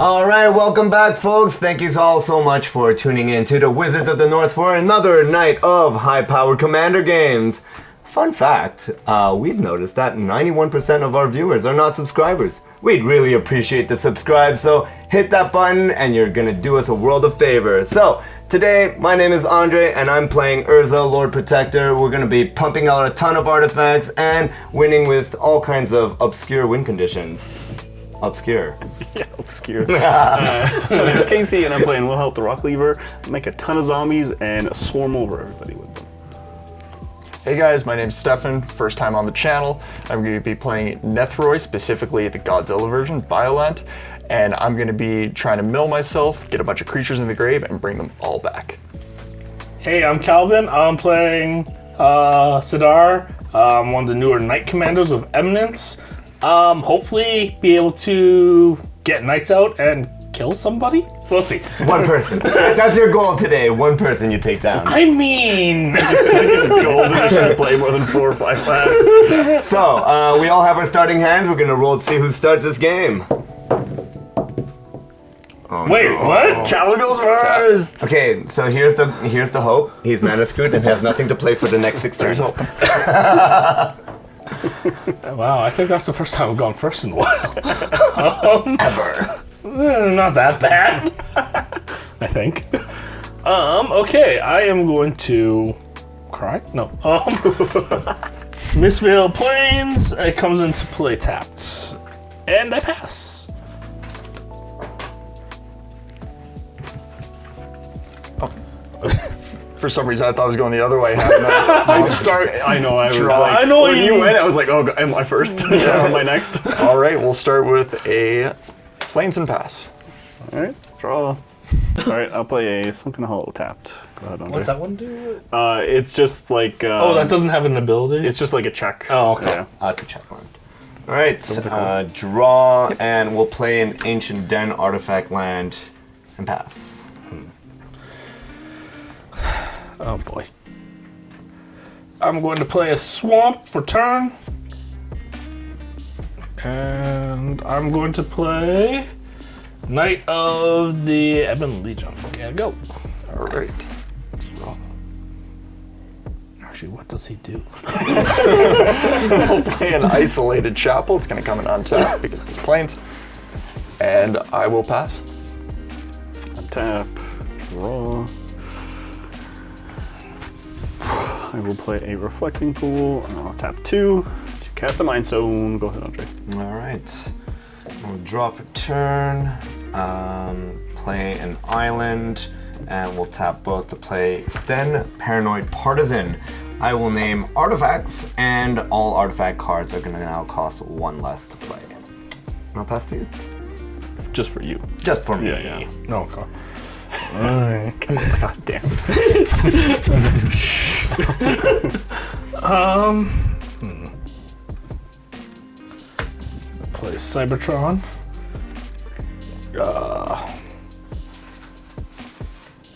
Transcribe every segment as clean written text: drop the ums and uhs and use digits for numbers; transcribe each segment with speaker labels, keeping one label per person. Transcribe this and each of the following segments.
Speaker 1: All right, welcome back, folks. Thank you all so much for tuning in to the Wizards of the North for another night of high-powered Commander games. Fun fact, we've noticed that 91% of our viewers are not subscribers. We'd really appreciate the subscribe, so hit that button and you're gonna do us a world of favors. So, today, my name is Andre and I'm playing Urza, Lord Protector. We're gonna be pumping out a ton of artifacts and winning with all kinds of obscure win conditions. Obscure.
Speaker 2: Yeah, obscure. My name is Casey and I'm playing Wilhelt the Rock Lever. Make a ton of zombies and swarm over everybody with them.
Speaker 3: Hey guys, my name's Stefan, first time on the channel. I'm going to be playing Nethroi, specifically the Godzilla version, Wilhelt, and I'm going to be trying to mill myself, get a bunch of creatures in the grave, and bring them all back.
Speaker 4: Hey, I'm Calvin. I'm playing Sidar. I'm one of the newer Knight Commanders of Eminence. Hopefully be able to get Knights out and kill somebody. We'll see.
Speaker 1: One person. That's your goal today. One person you take down.
Speaker 4: I mean...
Speaker 2: It's gold and to play more than 4 or 5 lads.
Speaker 1: So, we all have our starting hands. We're gonna roll to see who starts this game.
Speaker 4: Wait, what?
Speaker 2: Calvin goes first!
Speaker 1: Okay, so here's the hope. He's mana screwed and has nothing to play for the next 6 turns.
Speaker 4: Wow, I think that's the first time I've gone first in a while.
Speaker 1: Ever.
Speaker 4: Not that bad. I think. Okay, I am going to cry? No. Mistveil Plains, it comes into play tapped. And I pass.
Speaker 3: For some reason, I thought I was going the other way. I
Speaker 2: know, I was
Speaker 3: Draw.
Speaker 2: like,
Speaker 4: I know
Speaker 2: when
Speaker 4: you-
Speaker 2: you went, I was like, oh, am I first? Yeah, am I next?
Speaker 3: All right, we'll start with a Plains and Pass.
Speaker 2: All right, draw. All right, I'll play a Sunken Hollow tapped. Go ahead, Andre.
Speaker 4: What's that one do?
Speaker 2: It's just like...
Speaker 4: Oh, that doesn't have an ability?
Speaker 2: It's just like a check.
Speaker 4: Oh, okay.
Speaker 2: Yeah.
Speaker 1: That's a check one. All right, draw, and we'll play an Ancient Den artifact land and pass.
Speaker 4: Oh boy. I'm going to play a swamp for turn. And I'm going to play Knight of the Ebon Legion. Okay, go.
Speaker 3: All right.
Speaker 4: Actually, what does he do?
Speaker 3: We'll play an Isolated Chapel. It's going to come in on tap because it's Plains. And I will pass.
Speaker 2: Untap, draw. I will play a Reflecting Pool, and I'll tap 2 to cast a Mind Stone. Go ahead, Andre.
Speaker 1: All right. We'll draw for turn, play an island, and we'll tap both to play Sten, Paranoid Partisan. I will name artifacts, and all artifact cards are gonna now cost 1 less to play. And I'll pass to you.
Speaker 2: Just for you.
Speaker 1: Just for me.
Speaker 2: Yeah.
Speaker 4: No, okay. Alright.
Speaker 2: God damn.
Speaker 4: Play Cybertron.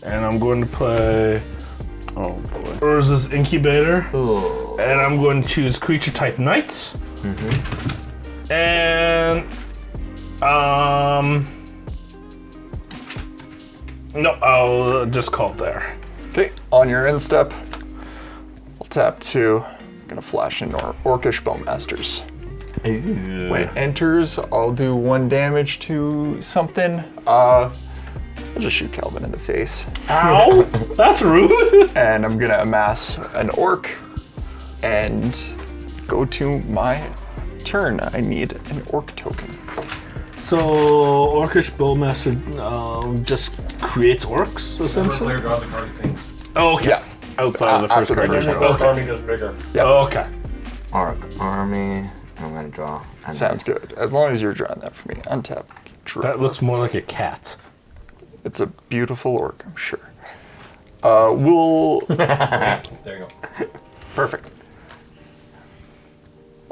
Speaker 4: And I'm going to play
Speaker 2: Oh boy.
Speaker 4: Urza's Incubator.
Speaker 1: Ooh.
Speaker 4: And I'm going to choose Creature Type Knights. And no, I'll just call it there.
Speaker 3: Okay, on your end step, I'll tap 2. I'm gonna flash in Orcish Bowmasters. When it enters, I'll do 1 damage to something. I'll just shoot Calvin in the face.
Speaker 4: Ow! That's rude!
Speaker 3: And I'm gonna amass an orc and go to my turn. I need an orc token.
Speaker 4: So, Orcish Bowmaster just creates orcs, essentially?
Speaker 5: Player draws a card he thinks.
Speaker 4: Oh, okay.
Speaker 3: Yeah,
Speaker 2: Outside of the first
Speaker 3: after the
Speaker 2: card.
Speaker 3: first
Speaker 2: you
Speaker 3: one.
Speaker 2: draw.
Speaker 5: The army goes bigger.
Speaker 3: Yep.
Speaker 4: Okay.
Speaker 1: Arc Army. I'm gonna draw. And
Speaker 3: Sounds good. As long as you're drawing that for me. Untap. Draw.
Speaker 4: That looks more like a cat.
Speaker 3: It's a beautiful orc, I'm sure. We'll...
Speaker 5: There you go.
Speaker 3: Perfect.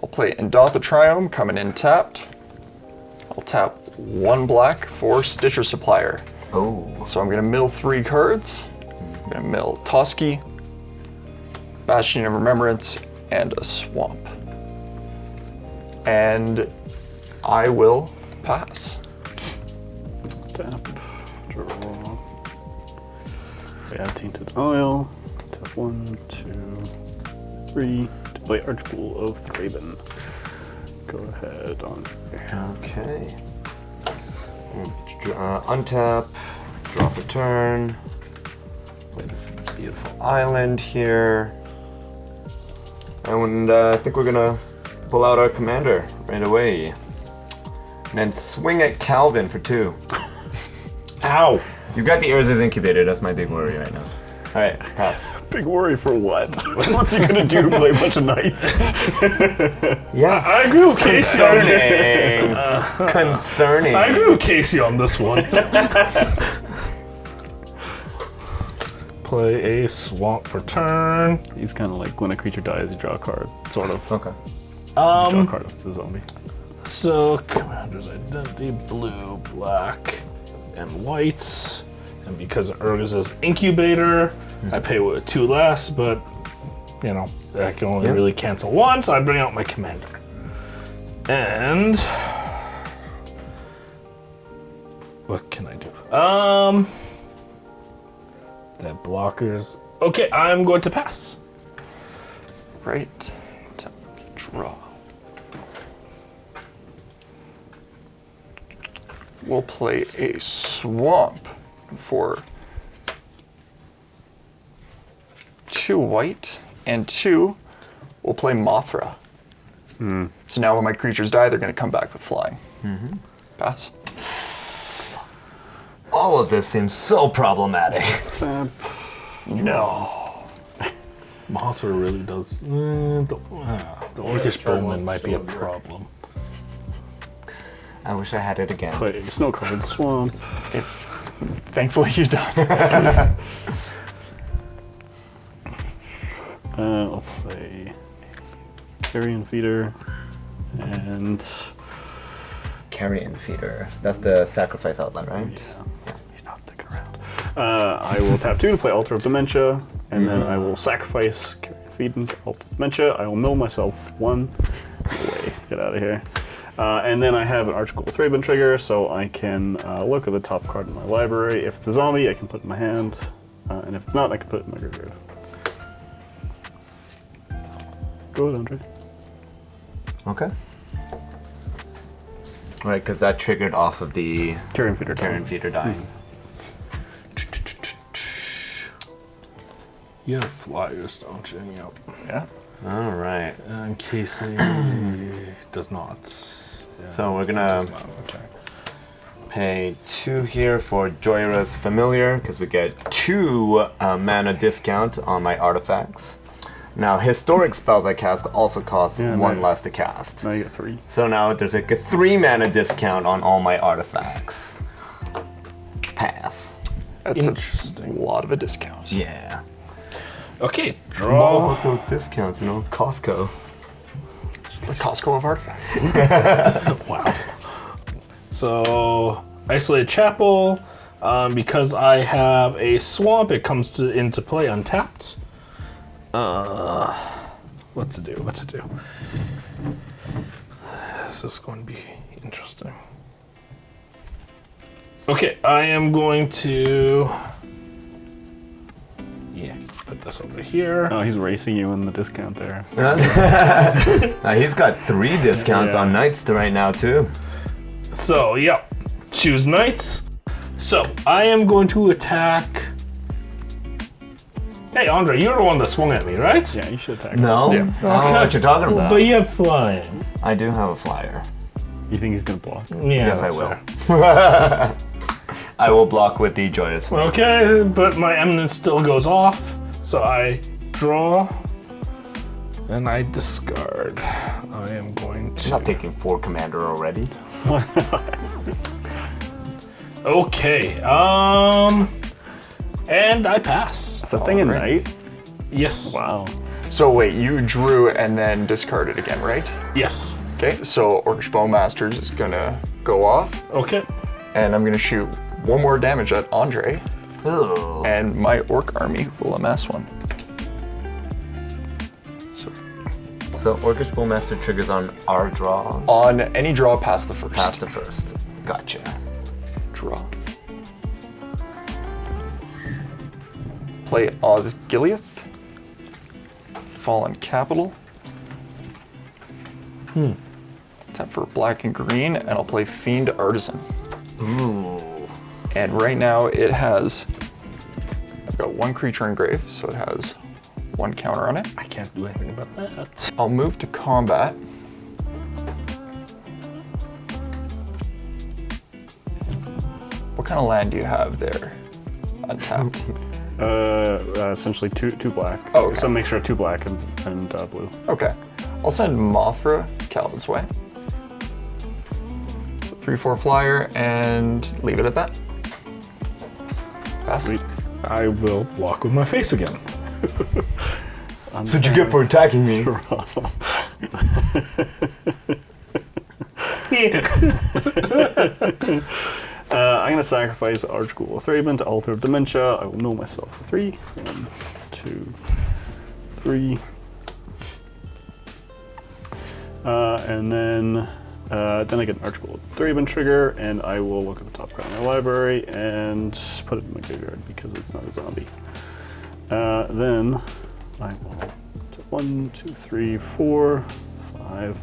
Speaker 3: I'll play Endotha Triome, coming in tapped. I'll tap 1 black for Stitcher Supplier.
Speaker 1: Oh.
Speaker 3: So I'm gonna mill 3 cards. I'm gonna mill Toski, Bastion of Remembrance, and a Swamp. And I will pass.
Speaker 2: Tap. Draw. Add Tainted Isle. Tap 1, 2, 3. To play Archghoul of Thraben. Go ahead on.
Speaker 1: Okay. Untap, draw for turn. Play this beautiful island here. And I think we're gonna pull out our commander right away. And then swing at Calvin for 2.
Speaker 4: Ow!
Speaker 1: You've got the Urza's incubator, that's my big worry right now. Alright, pass.
Speaker 2: Big worry for what? What's he gonna do? Play a bunch of knights?
Speaker 1: Yeah.
Speaker 4: I agree with Casey.
Speaker 1: Concerning. Concerning.
Speaker 4: I agree with Casey on this one. Play a swamp for turn.
Speaker 2: He's kind of like when a creature dies, you draw a card, sort of.
Speaker 1: Okay.
Speaker 2: Draw a card if it's a zombie.
Speaker 4: So, Commander's Identity, blue, black, and white. And because of Urza's Incubator, I pay with 2 less, but, you know, I can only really cancel 1, so I bring out my Commander. And... what can I do? That blockers... Okay, I'm going to pass.
Speaker 3: Right. Draw. We'll play a swamp for 2 white and 2. We'll play Mothra. So now when my creatures die, they're going to come back with flying. Pass.
Speaker 1: All of this seems so problematic.
Speaker 2: Tap.
Speaker 3: No.
Speaker 4: Mothra really does... the Orcish Bowman might be a problem.
Speaker 1: I wish I had it again.
Speaker 2: Play Snow Covered Swamp.
Speaker 3: Thankfully you don't.
Speaker 2: I'll play Carrion Feeder and
Speaker 1: Carrion Feeder. That's the sacrifice outlet, right?
Speaker 2: yeah, he's not sticking around. I will tap 2 to play Altar of Dementia, and then I will sacrifice Carrion Feed and Altar of Dementia. I will mill myself 1 away. Get out of here. And then I have an Archghoul Thraben trigger, so I can look at the top card in my library. If it's a zombie, I can put it in my hand, and if it's not, I can put it in my graveyard. Go ahead, Andre.
Speaker 1: Okay. Right, because that triggered off of the
Speaker 2: Carrion Feeder.
Speaker 1: Carrion Feeder dying.
Speaker 4: You have flyers, don't you? Yep.
Speaker 3: Yeah.
Speaker 1: All right.
Speaker 4: And Casey does not. Yeah,
Speaker 1: So we're gonna
Speaker 4: does not, okay.
Speaker 1: pay 2 here for Joyra's Familiar because we get 2 mana discount on my artifacts. Now, historic spells I cast also cost 1 less to cast.
Speaker 2: Now you get 3.
Speaker 1: So now there's like a 3 mana discount on all my artifacts. Pass.
Speaker 3: That's
Speaker 4: Interesting.
Speaker 3: a lot of a discount.
Speaker 1: Yeah.
Speaker 4: Okay,
Speaker 1: All
Speaker 4: draw.
Speaker 1: about those discounts, you know, Costco.
Speaker 3: The Costco of artifacts.
Speaker 4: Wow. So, Isolated Chapel. Because I have a swamp, it comes into play untapped. What to do? This is going to be interesting. Okay, I am going to... yeah, put this over here.
Speaker 2: Oh, he's racing you in the discount there.
Speaker 1: He's got 3 discounts on Knights right now, too.
Speaker 4: So, yeah, choose Knights. So, I am going to attack... Hey, Andre, you're the one that swung at me, right?
Speaker 2: Yeah, you should attack.
Speaker 1: No?
Speaker 3: Yeah.
Speaker 1: I don't know what you're talking about.
Speaker 4: But you have flying.
Speaker 1: I do have a flyer.
Speaker 2: You think he's gonna block?
Speaker 4: Yeah,
Speaker 1: Yes, I
Speaker 4: that's
Speaker 1: will.
Speaker 4: fair.
Speaker 1: I will block with the Joyous Familiar.
Speaker 4: Okay, but my eminence still goes off, so I draw and I discard. I am going
Speaker 1: I'm not
Speaker 4: to.
Speaker 1: taking 4 commander already.
Speaker 4: Okay, and I pass.
Speaker 2: That's a thing in Night?
Speaker 4: Yes.
Speaker 2: Wow.
Speaker 3: So wait, you drew and then discarded again, right?
Speaker 4: Yes.
Speaker 3: Okay, so Orcish Bowmasters is gonna go off,
Speaker 4: Okay.
Speaker 3: and I'm gonna shoot 1 more damage at Andre,
Speaker 1: Ugh.
Speaker 3: and my Orc army will amass 1.
Speaker 1: So Orcish Bullmaster triggers on our draw.
Speaker 3: On any draw past the first.
Speaker 1: Past the first. Gotcha.
Speaker 3: Draw. play Osgiliath, Fallen Capital. Tap for black and green, and I'll play Fiend Artisan.
Speaker 1: Ooh.
Speaker 3: And right now it has, I've got 1 creature in grave, so it has 1 counter on it.
Speaker 4: I can't do anything about that.
Speaker 3: I'll move to combat. What kind of land do you have there? Untapped.
Speaker 2: Essentially two black.
Speaker 3: Oh, okay.
Speaker 2: So make sure 2 black and blue.
Speaker 3: Okay. I'll send Mothra Calvin's way. So 3/4 flyer and leave it at that. Pass.
Speaker 2: Sweet.
Speaker 4: I will block with my face again.
Speaker 1: That's what you get for attacking me.
Speaker 2: I'm gonna sacrifice Archghoul of Thraben to Altar of Dementia. I will mill myself for 3. 1, 2, 3. And then I get an Archghoul of Thraben trigger, and I will look at the top card of my library and put it in my graveyard because it's not a zombie. Then I will 1, 2, 3, 4, 5.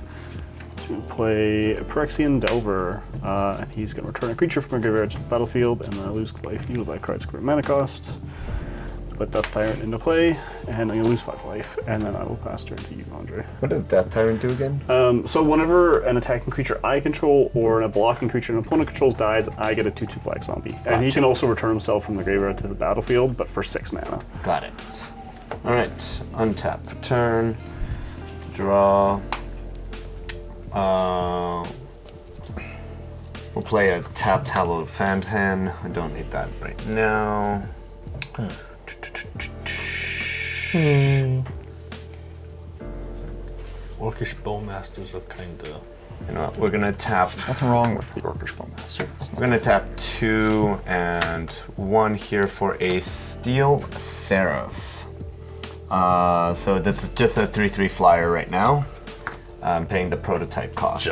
Speaker 2: To play Phyrexian Delver, and he's going to return a creature from a graveyard to the battlefield, and then I lose life equal to that card's current mana cost. Put Death Tyrant into play, and I'm going to lose 5 life, and then I will pass turn to you, Andre.
Speaker 1: What does Death Tyrant do again?
Speaker 2: So whenever an attacking creature I control or a blocking creature an opponent controls dies, I get a 2/2 black zombie. And he can also return himself from the graveyard to the battlefield, but for 6 mana.
Speaker 1: Got it. Alright, untap for turn. Draw. We'll play a tapped Hallowed Fountain. I don't need that right now.
Speaker 4: Orcish Bowmasters are kind of...
Speaker 1: You know what, we're gonna tap.
Speaker 3: Nothing wrong with the Orcish Bowmaster.
Speaker 1: We're gonna tap 2 and 1 here for a Steel Seraph. So this is just a 3/3 flyer right now. I'm paying the prototype cost.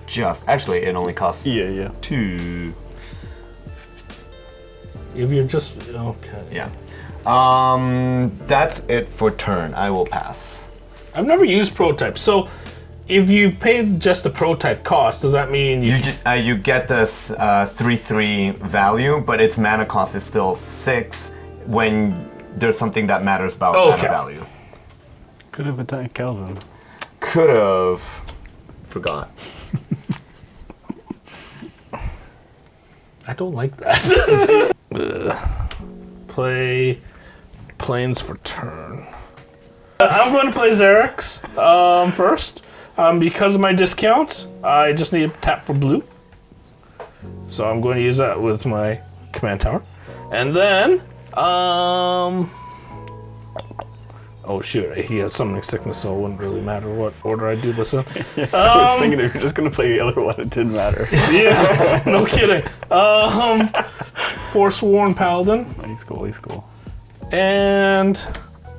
Speaker 1: Just. Actually, it only costs
Speaker 2: Yeah.
Speaker 1: 2.
Speaker 4: If you're just... Okay.
Speaker 1: Yeah. That's it for turn. I will pass.
Speaker 4: I've never used prototype, so if you pay just the prototype cost, does that mean
Speaker 1: You get this 3/3 value, but its mana cost is still 6 when there's something that matters about mana value.
Speaker 2: Could have attacked Calvin.
Speaker 1: Could have. Forgot.
Speaker 4: I don't like that. Play Plains for turn. I'm going to play Xerix first. Because of my discount, I just need to tap for blue. So I'm going to use that with my command tower. And then, oh shoot, he has summoning sickness, so it wouldn't really matter what order I do this in.
Speaker 2: I was thinking if you're just going to play the other one, it didn't matter.
Speaker 4: Yeah, no kidding. Forsworn Paladin.
Speaker 2: He's cool.
Speaker 4: And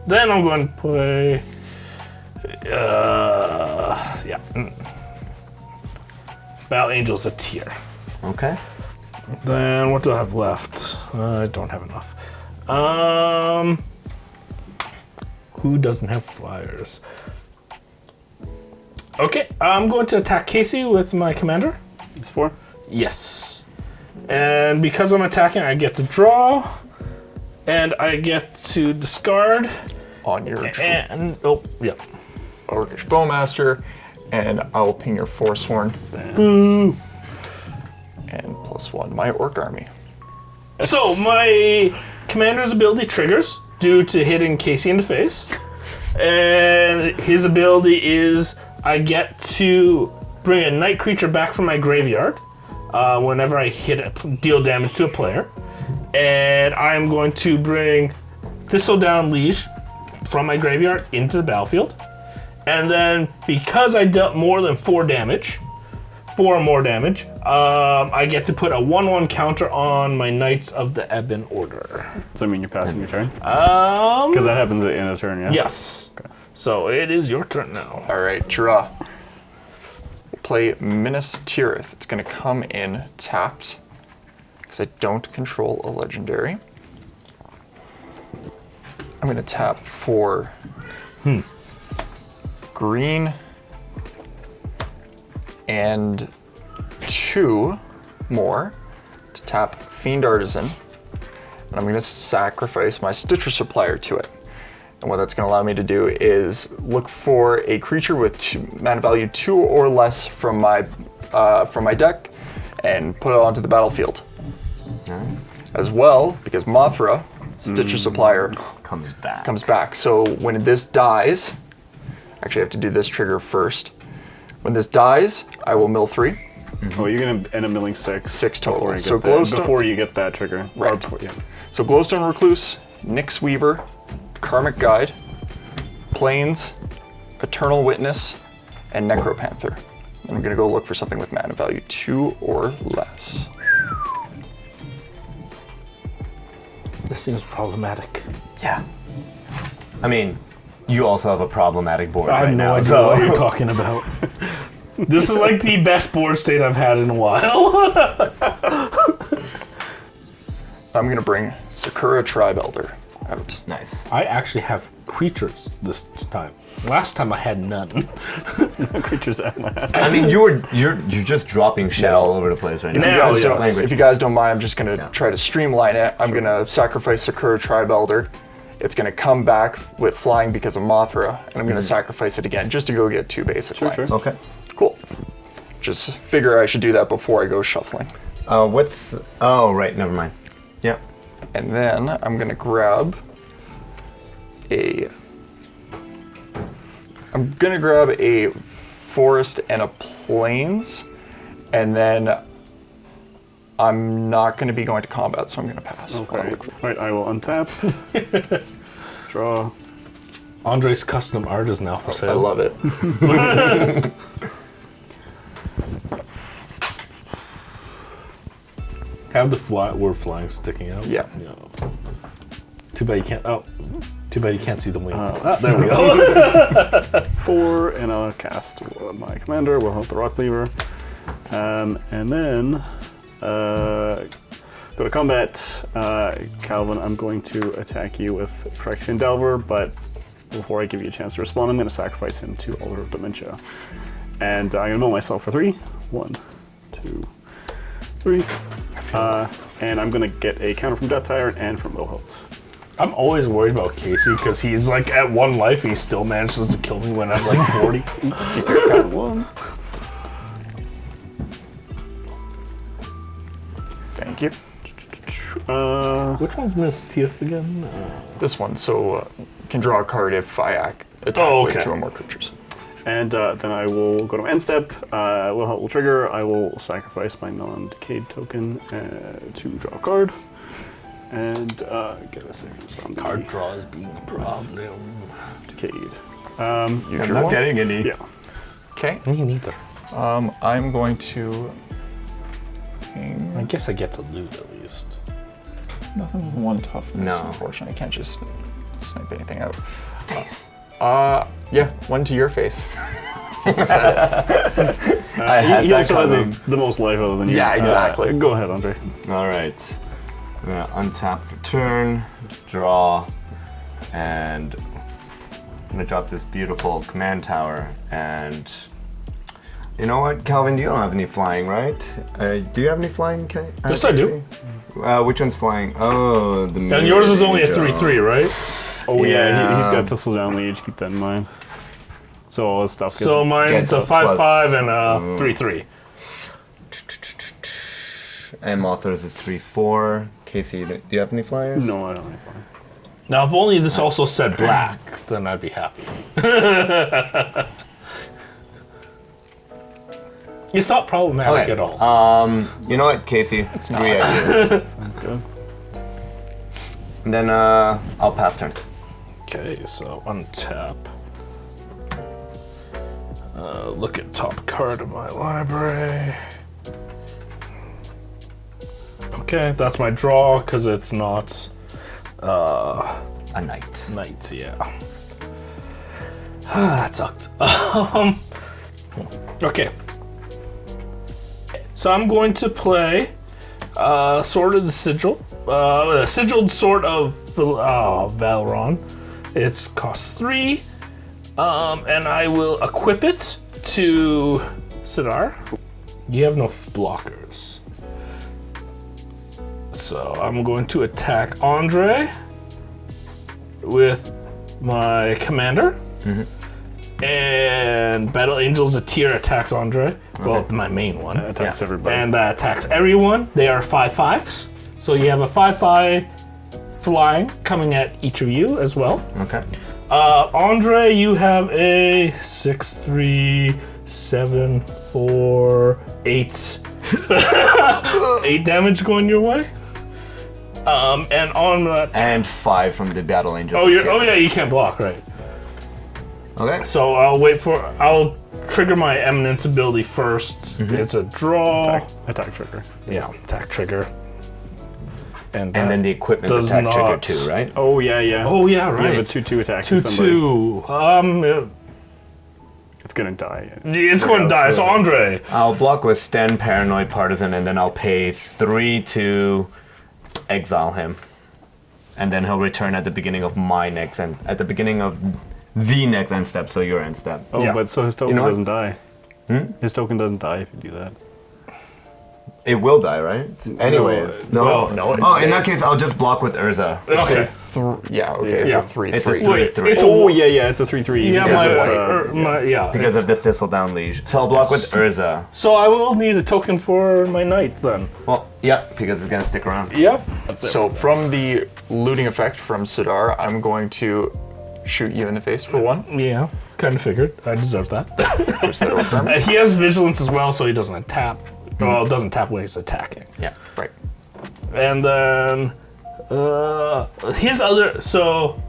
Speaker 4: then I'm going to play, Battle Angel's a tier.
Speaker 1: Okay.
Speaker 4: Then what do I have left? I don't have enough. Who doesn't have flyers? Okay, I'm going to attack Casey with my commander.
Speaker 2: It's 4.
Speaker 4: Yes. And because I'm attacking, I get to draw. And I get to discard.
Speaker 3: On your
Speaker 4: And,
Speaker 3: Orcish Bowmaster, and I will ping your Forsworn.
Speaker 4: Boo.
Speaker 3: And +1 my Orc army.
Speaker 4: So my commander's ability triggers due to hitting Casey in the face. And his ability is I get to bring a night creature back from my graveyard whenever I deal damage to a player. And I'm going to bring Thistledown Liege from my graveyard into the battlefield. And then because I dealt more than 4 or more damage, I get to put a 1/1 counter on my Knights of the Ebon Order.
Speaker 2: Does that mean you're passing your turn? Because that happens at the end of turn, yeah?
Speaker 4: Yes. Okay. So it is your turn now.
Speaker 3: All right, draw. We'll play Minas Tirith. It's going to come in tapped because I don't control a legendary. I'm gonna tap for green and 2 more to tap Fiend Artisan. And I'm gonna sacrifice my Stitcher Supplier to it. And what that's gonna allow me to do is look for a creature with mana value 2 or less from my deck and put it onto the battlefield. As well, because Mothra, Stitcher Supplier, comes back. So when this dies, actually I have to do this trigger first. When this dies, I will mill 3.
Speaker 2: Oh, you're gonna end up milling 6.
Speaker 3: 6 total.
Speaker 2: Before you get that trigger.
Speaker 3: Right.
Speaker 2: Before, yeah.
Speaker 3: So Glowstone Recluse, Nyx Weaver, Karmic Guide, Plains, Eternal Witness, and Necropanther. And I'm gonna go look for something with mana value 2 or less.
Speaker 4: This seems problematic.
Speaker 1: Yeah. I mean, you also have a problematic board
Speaker 4: I have
Speaker 1: right
Speaker 4: no
Speaker 1: now,
Speaker 4: idea
Speaker 1: so
Speaker 4: what you're talking about. This is like the best board state I've had in a while.
Speaker 3: I'm gonna bring Sakura Tribe Elder out.
Speaker 1: nice.
Speaker 4: I actually have creatures this time. Last time I had none.
Speaker 2: Creatures at my hand.
Speaker 1: I mean, you're just dropping shit all over the place right now.
Speaker 4: Now,
Speaker 3: Guys,
Speaker 4: yes.
Speaker 3: if you guys don't mind, I'm just gonna try to streamline it. I'm gonna sacrifice Sakura Tribe Elder. It's gonna come back with flying because of Mothra, and I'm gonna sacrifice it again just to go get 2 basic lands.
Speaker 2: sure.
Speaker 1: Okay.
Speaker 3: Cool. Just figure I should do that before I go shuffling.
Speaker 1: Oh, right, never mind. Yeah.
Speaker 3: And then I'm gonna grab a forest and a plains, and then I'm not gonna be going to combat, so I'm gonna pass.
Speaker 2: Okay. Alright, I will untap. Draw.
Speaker 4: Andre's custom art is now for sale.
Speaker 3: I love it.
Speaker 4: Have the word flying sticking out?
Speaker 3: Yeah.
Speaker 4: Too bad you can't. Oh, too bad you can't see the wings.
Speaker 2: There we go. 4, and I'll cast my commander. We'll help the Rock Lever. And then go to combat. Calvin, I'm going to attack you with Phyrexian Delver, but before I give you a chance to respond, I'm going to sacrifice him to Altar of Dementia. And I'm going to mill myself for 3. 1, 2, 3. And I'm going to get a counter from Death Tyrant and from Wilhelt.
Speaker 4: I'm always worried about Casey because he's like at 1 life and he still manages to kill me when I'm like 40.
Speaker 2: Secret 1.
Speaker 3: Thank you.
Speaker 4: Which one's Miss Teeth again?
Speaker 3: This one, so can draw a card if I attack
Speaker 4: okay.
Speaker 3: with 2 or more creatures.
Speaker 2: And then I will go to end step. Wilhelt will trigger. I will sacrifice my non-decayed token to draw a card. And get a second from
Speaker 4: Card draw is being a problem.
Speaker 2: decayed.
Speaker 1: I'm not getting any.
Speaker 2: Yeah.
Speaker 3: Okay.
Speaker 4: Me neither.
Speaker 3: I'm going to.
Speaker 4: I guess I get to loot at least.
Speaker 3: Nothing with 1 toughness.
Speaker 1: No.
Speaker 3: Unfortunately, I can't just snipe anything out.
Speaker 1: Face.
Speaker 3: Yeah, 1 to your face. Since you said it.
Speaker 2: He also has the most life other than you.
Speaker 3: Yeah, exactly.
Speaker 2: Go ahead, Andre.
Speaker 1: All right. I'm gonna untap for turn, draw, and I'm gonna drop this beautiful command tower. And you know what, Calvin? You don't have any flying, right? Do you have any flying?
Speaker 4: Yes, I do.
Speaker 1: Which one's flying? Oh, the.
Speaker 4: And yours is only a 3/3, right?
Speaker 2: Oh yeah, he's
Speaker 1: Yeah.
Speaker 2: got Thistledown Liege. Keep that in mind. So all this stuff gets.
Speaker 4: So mine's a
Speaker 1: gets a
Speaker 4: 5/5 and a 3/3.
Speaker 1: And Mothra's is 3/4. Casey, do you have any flyers?
Speaker 2: No, I don't have flying.
Speaker 4: Now, if only this also said black, then I'd be happy. It's not problematic at all.
Speaker 1: You know what, Casey?
Speaker 3: It's
Speaker 1: 3
Speaker 3: not.
Speaker 1: ideas.
Speaker 2: Sounds good.
Speaker 1: And then I'll pass turn.
Speaker 4: Okay, so untap. Look at top card of my library. Okay, that's my draw because it's not
Speaker 1: A knight.
Speaker 4: knights. Yeah, that sucked. Okay, so I'm going to play Sword of the Sigil, Sigiled Sword of Valron. It costs 3. And I will equip it to Sidar. You have no blockers. So I'm going to attack Andre with my commander. And Battle Angel's a tier attacks Andre. Well, my main one.
Speaker 2: Attacks everybody.
Speaker 4: And that attacks everyone. They are 5/5s. So you have a 5/5 flying coming at each of you as well.
Speaker 1: Okay.
Speaker 4: Andre, you have a 6, 3, 7, 4, 8. 8 damage going your way. And on
Speaker 1: And 5 from the Battle Angel.
Speaker 4: oh yeah, you can't block, right?
Speaker 1: Okay.
Speaker 4: So I'll trigger my Eminence ability first. It's a draw.
Speaker 2: Attack trigger.
Speaker 4: Yeah, attack trigger. And
Speaker 1: then the equipment
Speaker 4: does
Speaker 1: attack trigger
Speaker 4: not-
Speaker 1: too, right?
Speaker 2: Oh, yeah.
Speaker 4: Oh yeah,
Speaker 2: You
Speaker 4: right.
Speaker 2: have a 2/2 attack on somebody.
Speaker 4: 2/2.
Speaker 2: It's gonna die.
Speaker 4: It's going to die. So Andre.
Speaker 1: I'll block with Sten, Paranoid Partisan, and then I'll pay 3 to exile him. And then he'll return at the beginning of my next end, at the beginning of the next end step, so your end step.
Speaker 2: Oh,
Speaker 4: Yeah.
Speaker 2: but so his token
Speaker 1: You know what?
Speaker 2: doesn't die. His token doesn't die if you do that.
Speaker 1: It will die, right? Anyways. No.
Speaker 3: no, it
Speaker 1: Oh, in that
Speaker 3: stays.
Speaker 1: case, I'll just block with Urza.
Speaker 4: Okay.
Speaker 3: Yeah, okay, it's
Speaker 4: Yeah.
Speaker 3: a 3-3.
Speaker 1: It's a
Speaker 4: Wait,
Speaker 1: 3/3.
Speaker 4: it's a-
Speaker 2: Oh, yeah, it's a 3/3.
Speaker 4: Yeah,
Speaker 1: Because
Speaker 4: yeah.
Speaker 1: Because of the Thistledown Liege. So I'll block with Urza.
Speaker 4: So I will need a token for my knight then.
Speaker 1: Well, yeah, because it's gonna stick around.
Speaker 4: Yep.
Speaker 3: So from the looting effect from Sidar, I'm going to shoot you in the face for 1.
Speaker 4: Yeah, kind of figured. I deserve that.
Speaker 3: Push that over me.
Speaker 4: He has vigilance as well, so he doesn't tap. Well, it doesn't tap when he's attacking.
Speaker 1: Yeah.
Speaker 3: Right.
Speaker 4: And then his other. So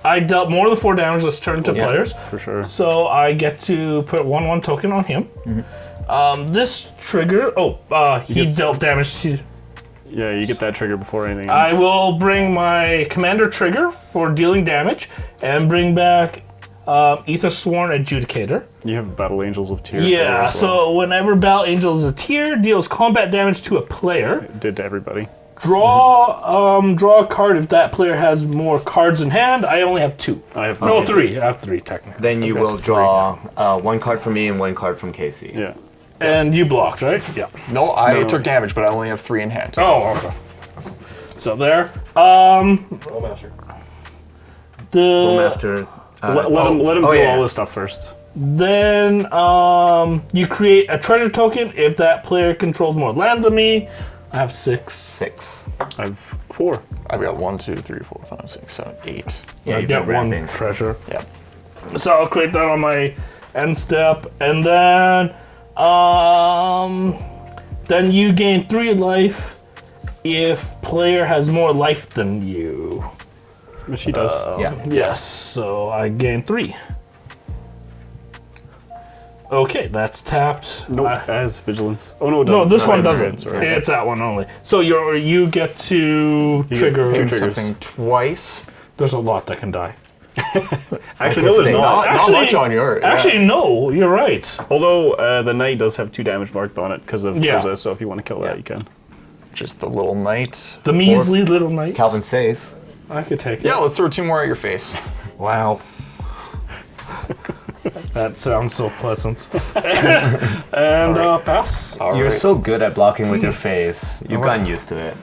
Speaker 4: I dealt more than 4 damage this turn to
Speaker 1: Yeah.
Speaker 4: players.
Speaker 2: For sure.
Speaker 4: So I get to put 1/1 token on him. This trigger. He
Speaker 2: gets-
Speaker 4: dealt damage to.
Speaker 2: Yeah, you get that trigger before anything
Speaker 4: I
Speaker 2: else.
Speaker 4: will bring my commander trigger for dealing damage and bring back Ether Sworn Adjudicator.
Speaker 2: You have Battle Angels of Tier.
Speaker 4: Yeah, so whenever Battle Angel is a tier, deals combat damage to a player.
Speaker 2: It did to everybody.
Speaker 4: Draw a card if that player has more cards in hand. I only have 2.
Speaker 2: I have
Speaker 4: No,
Speaker 2: none.
Speaker 4: 3. I have 3 technically.
Speaker 1: Then you will draw 1 card from me and 1 card from Casey.
Speaker 2: Yeah.
Speaker 4: And you blocked, right? Yeah.
Speaker 3: No, I took damage, but I only have 3 in hand.
Speaker 4: Oh, okay. So there.
Speaker 5: Roll master.
Speaker 4: The
Speaker 1: Master.
Speaker 2: Let him do all this stuff first.
Speaker 4: then you create a treasure token if that player controls more land than me. I have 6.
Speaker 1: 6.
Speaker 2: I have 4.
Speaker 3: I've got 1, 2, 3, 4, 5, 6, 7, 8.
Speaker 1: Yeah,
Speaker 4: I
Speaker 1: you
Speaker 4: get
Speaker 1: got
Speaker 4: 1
Speaker 1: ramping.
Speaker 4: treasure.
Speaker 3: Yeah.
Speaker 4: So I'll create that on my end step, and then you gain 3 life if player has more life than you.
Speaker 2: But she does.
Speaker 1: Yeah.
Speaker 4: Yes, so I gain 3. Okay, that's tapped.
Speaker 2: Nope, it has vigilance. Oh no, it
Speaker 4: No,
Speaker 2: doesn't.
Speaker 4: this one
Speaker 2: Right,
Speaker 4: doesn't.
Speaker 2: right, sorry.
Speaker 4: It's that one only. So you get to
Speaker 2: get
Speaker 4: trigger.
Speaker 2: 2
Speaker 3: Do
Speaker 2: triggers.
Speaker 3: something twice.
Speaker 4: There's a lot that can die.
Speaker 2: Actually, no, there's not.
Speaker 3: Not much on your. yeah.
Speaker 4: Actually, no, you're right.
Speaker 2: Although the knight does have 2 damage marked on it because of
Speaker 4: Yeah.
Speaker 2: Urza, so if you want to kill that, you can.
Speaker 3: Just the little knight.
Speaker 4: The measly little knight.
Speaker 1: Calvin's face.
Speaker 4: I could take it.
Speaker 3: Yeah, let's throw 2 more at your face.
Speaker 4: Wow. That sounds so pleasant. And pass.
Speaker 3: All
Speaker 1: You're
Speaker 3: right.
Speaker 1: so good at blocking with your face. You've gotten used to it.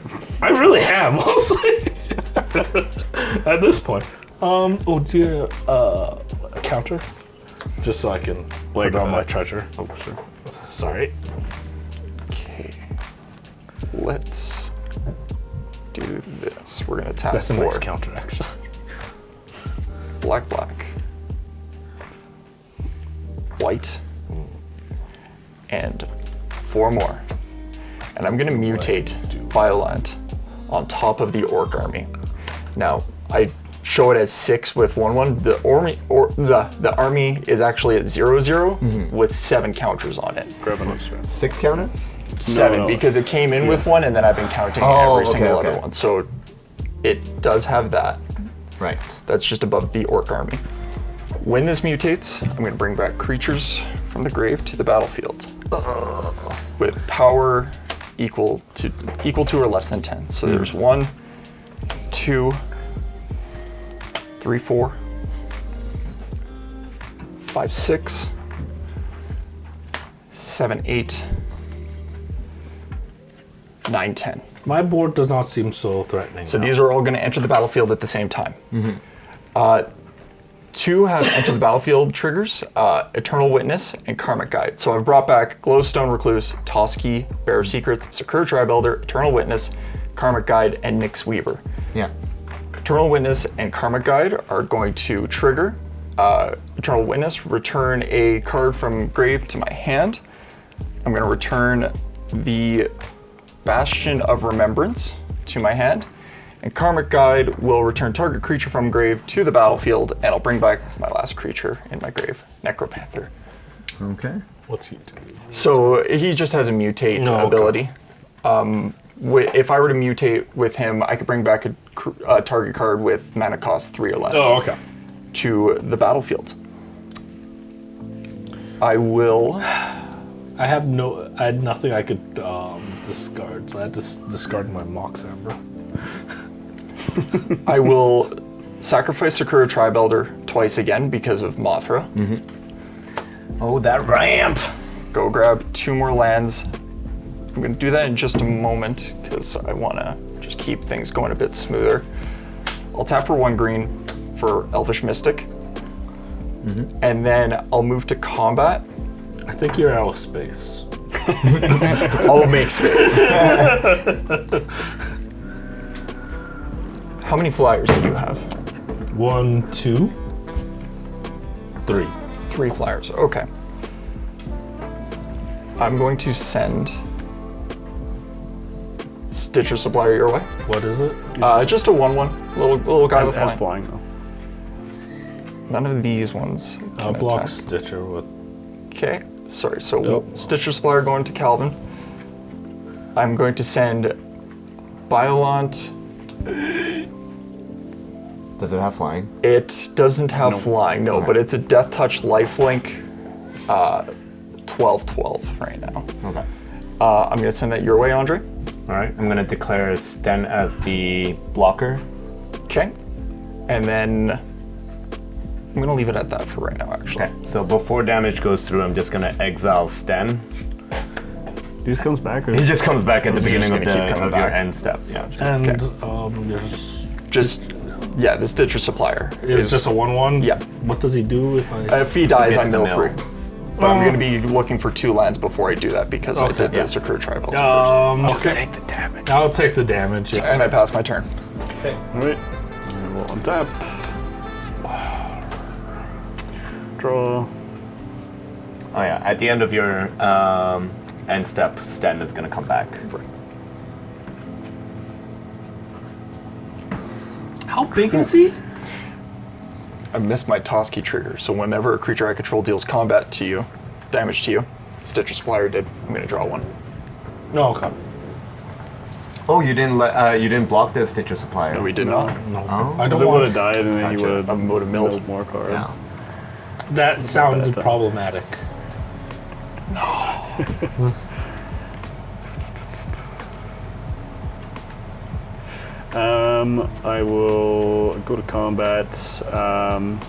Speaker 4: I really have, mostly. At this point. Do you a counter? Just so I can
Speaker 2: Like,
Speaker 4: put on my treasure.
Speaker 2: Oh, sure.
Speaker 4: Sorry.
Speaker 3: Okay. Let's do this. We're gonna tap
Speaker 4: That's a
Speaker 3: 4.
Speaker 4: nice counter, actually.
Speaker 3: Black, black. White. And 4 more. And I'm gonna mutate Violent on top of the Orc army. Now, I show it as 6 with 1/1. The army is actually at 0/0 with 7 counters on it.
Speaker 2: Grab an extra.
Speaker 1: 6 counters?
Speaker 3: 7
Speaker 2: no.
Speaker 3: because it came in with 1 and then I've been counting
Speaker 1: Oh,
Speaker 3: every single
Speaker 1: okay.
Speaker 3: other one. So it does have that.
Speaker 1: Right.
Speaker 3: That's just above the Orc army. When this mutates, I'm going to bring back creatures from the grave to the battlefield with power equal to or less than 10. So there's 1, 2, 3, 4, 5, 6, 7, 8, 9, 10.
Speaker 4: My board does not seem so threatening.
Speaker 3: So these are all going to enter the battlefield at the same time. 2 have entered the battlefield triggers, Eternal Witness, and Karmic Guide. So I've brought back Glowstone Recluse, Toski, Bearer of Secrets, Sakura Tribe Elder, Eternal Witness, Karmic Guide, and Nyx Weaver.
Speaker 1: Yeah.
Speaker 3: Eternal Witness and Karmic Guide are going to trigger. Eternal Witness, return a card from grave to my hand. I'm going to return the Bastion of Remembrance to my hand. And Karmic Guide will return target creature from grave to the battlefield, and I'll bring back my last creature in my grave, Necropanther.
Speaker 1: Okay.
Speaker 4: What's he do?
Speaker 3: So he just has a mutate ability. If I were to mutate with him, I could bring back a target card with mana cost 3 or less to the battlefield. I had
Speaker 4: nothing I could discard, so I had to discard my Mox Amber.
Speaker 3: I will sacrifice Sakura Tribe Elder twice again because of Mothra.
Speaker 1: Oh, that ramp!
Speaker 3: Go grab 2 more lands. I'm going to do that in just a moment because I want to just keep things going a bit smoother. I'll tap for 1 green for Elvish Mystic. And then I'll move to combat.
Speaker 4: I think you're out of space.
Speaker 3: I'll make space. How many flyers do you have?
Speaker 4: 1, 2, 3.
Speaker 3: 3 flyers, okay. I'm going to send Stitcher Supplier your way.
Speaker 4: What is it?
Speaker 3: Just a 1/1, little guy with
Speaker 2: Has
Speaker 3: flying.
Speaker 2: flying though.
Speaker 3: None of these ones
Speaker 4: I'll
Speaker 3: can
Speaker 4: block
Speaker 3: attack.
Speaker 4: Stitcher with.
Speaker 3: Okay, sorry, so
Speaker 4: Nope.
Speaker 3: Stitcher Supplier going to Calvin. I'm going to send Biolant.
Speaker 1: Does it have flying?
Speaker 3: It doesn't have flying, no, but it's a Death Touch lifelink 12/12 right now.
Speaker 1: Okay.
Speaker 3: I'm going to send that your way, Andre.
Speaker 1: Alright, I'm gonna declare Sten as the blocker.
Speaker 3: Okay. And then I'm going to leave it at that for right now, actually.
Speaker 1: Okay, so before damage goes through, I'm just gonna exile Sten.
Speaker 2: He just comes back. Or
Speaker 1: He just comes back at the
Speaker 3: He's just
Speaker 1: beginning
Speaker 3: gonna keep coming
Speaker 1: of your
Speaker 3: back.
Speaker 1: end step. Yeah.
Speaker 4: And
Speaker 3: Okay.
Speaker 4: there's.
Speaker 3: Yeah, the Stitcher Supplier.
Speaker 4: It's just a 1/1?
Speaker 3: Yeah.
Speaker 4: What does he do if I.
Speaker 3: If he dies,
Speaker 1: gets
Speaker 3: I
Speaker 1: the
Speaker 3: mill
Speaker 1: mill.
Speaker 3: 3. But I'm going to be looking for 2 lands before I do that because I did the Sakura Tribe Elder first.
Speaker 4: Okay.
Speaker 2: take the damage.
Speaker 4: I'll take the damage. Yeah.
Speaker 3: And I pass my turn.
Speaker 2: Alright. And we'll untap. Draw.
Speaker 1: Oh yeah, at the end of your end step, Sten is gonna come back.
Speaker 4: How big is he?
Speaker 3: I missed my Toski trigger, so whenever a creature I control deals combat to you, damage to you, Stitcher Supplier did. I'm going to draw 1.
Speaker 4: No, okay.
Speaker 1: Oh, you didn't block the Stitcher Supplier.
Speaker 3: No, we did not.
Speaker 4: No.
Speaker 1: Oh.
Speaker 4: I
Speaker 2: Because
Speaker 4: don't
Speaker 2: it would
Speaker 4: want
Speaker 2: have died and then he
Speaker 1: Gotcha.
Speaker 2: would have
Speaker 3: Would've milled.
Speaker 2: more cards.
Speaker 1: Yeah.
Speaker 4: That sounded
Speaker 2: Bad.
Speaker 4: problematic.
Speaker 2: I will go to combat. Stefan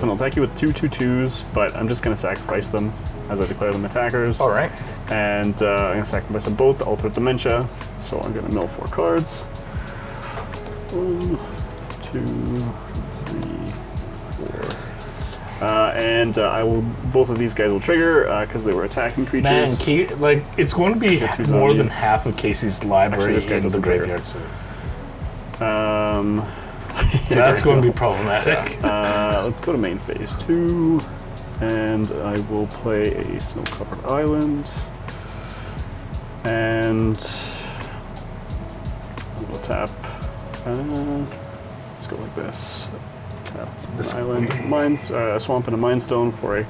Speaker 2: will attack you with 2/2/2s, but I'm just going to sacrifice them as I declare them attackers.
Speaker 3: All right.
Speaker 2: And I'm going to sacrifice them both to Alter Dementia. So I'm going to mill 4 cards. 1, 2, 3, 4. And I will. Both of these guys will trigger because they were attacking creatures.
Speaker 4: Man, it's going to be
Speaker 2: Get 2
Speaker 4: more than
Speaker 2: zombies.
Speaker 4: half of Casey's library
Speaker 2: this guy
Speaker 4: in the
Speaker 2: doesn't trigger.
Speaker 4: graveyard soon.
Speaker 2: That's
Speaker 4: That's going to be problematic.
Speaker 2: Let's go to main phase 2, and I will play a snow-covered island, and we'll tap. Let's go like this. Tap
Speaker 4: This
Speaker 2: an island, a swamp and a mindstone for a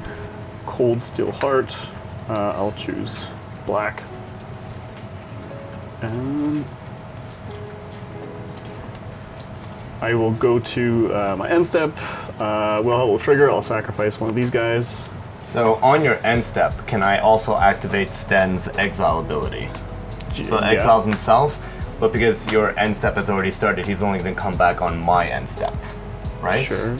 Speaker 2: cold steel heart. I'll choose black. And I will go to my end step. Wilhelt will trigger. I'll sacrifice one of these guys.
Speaker 1: So on your end step, can I also activate Sten's exile ability? So
Speaker 2: Yeah.
Speaker 1: exiles himself. but because your end step has already started, he's only going to come back on my end step, right?
Speaker 2: Sure.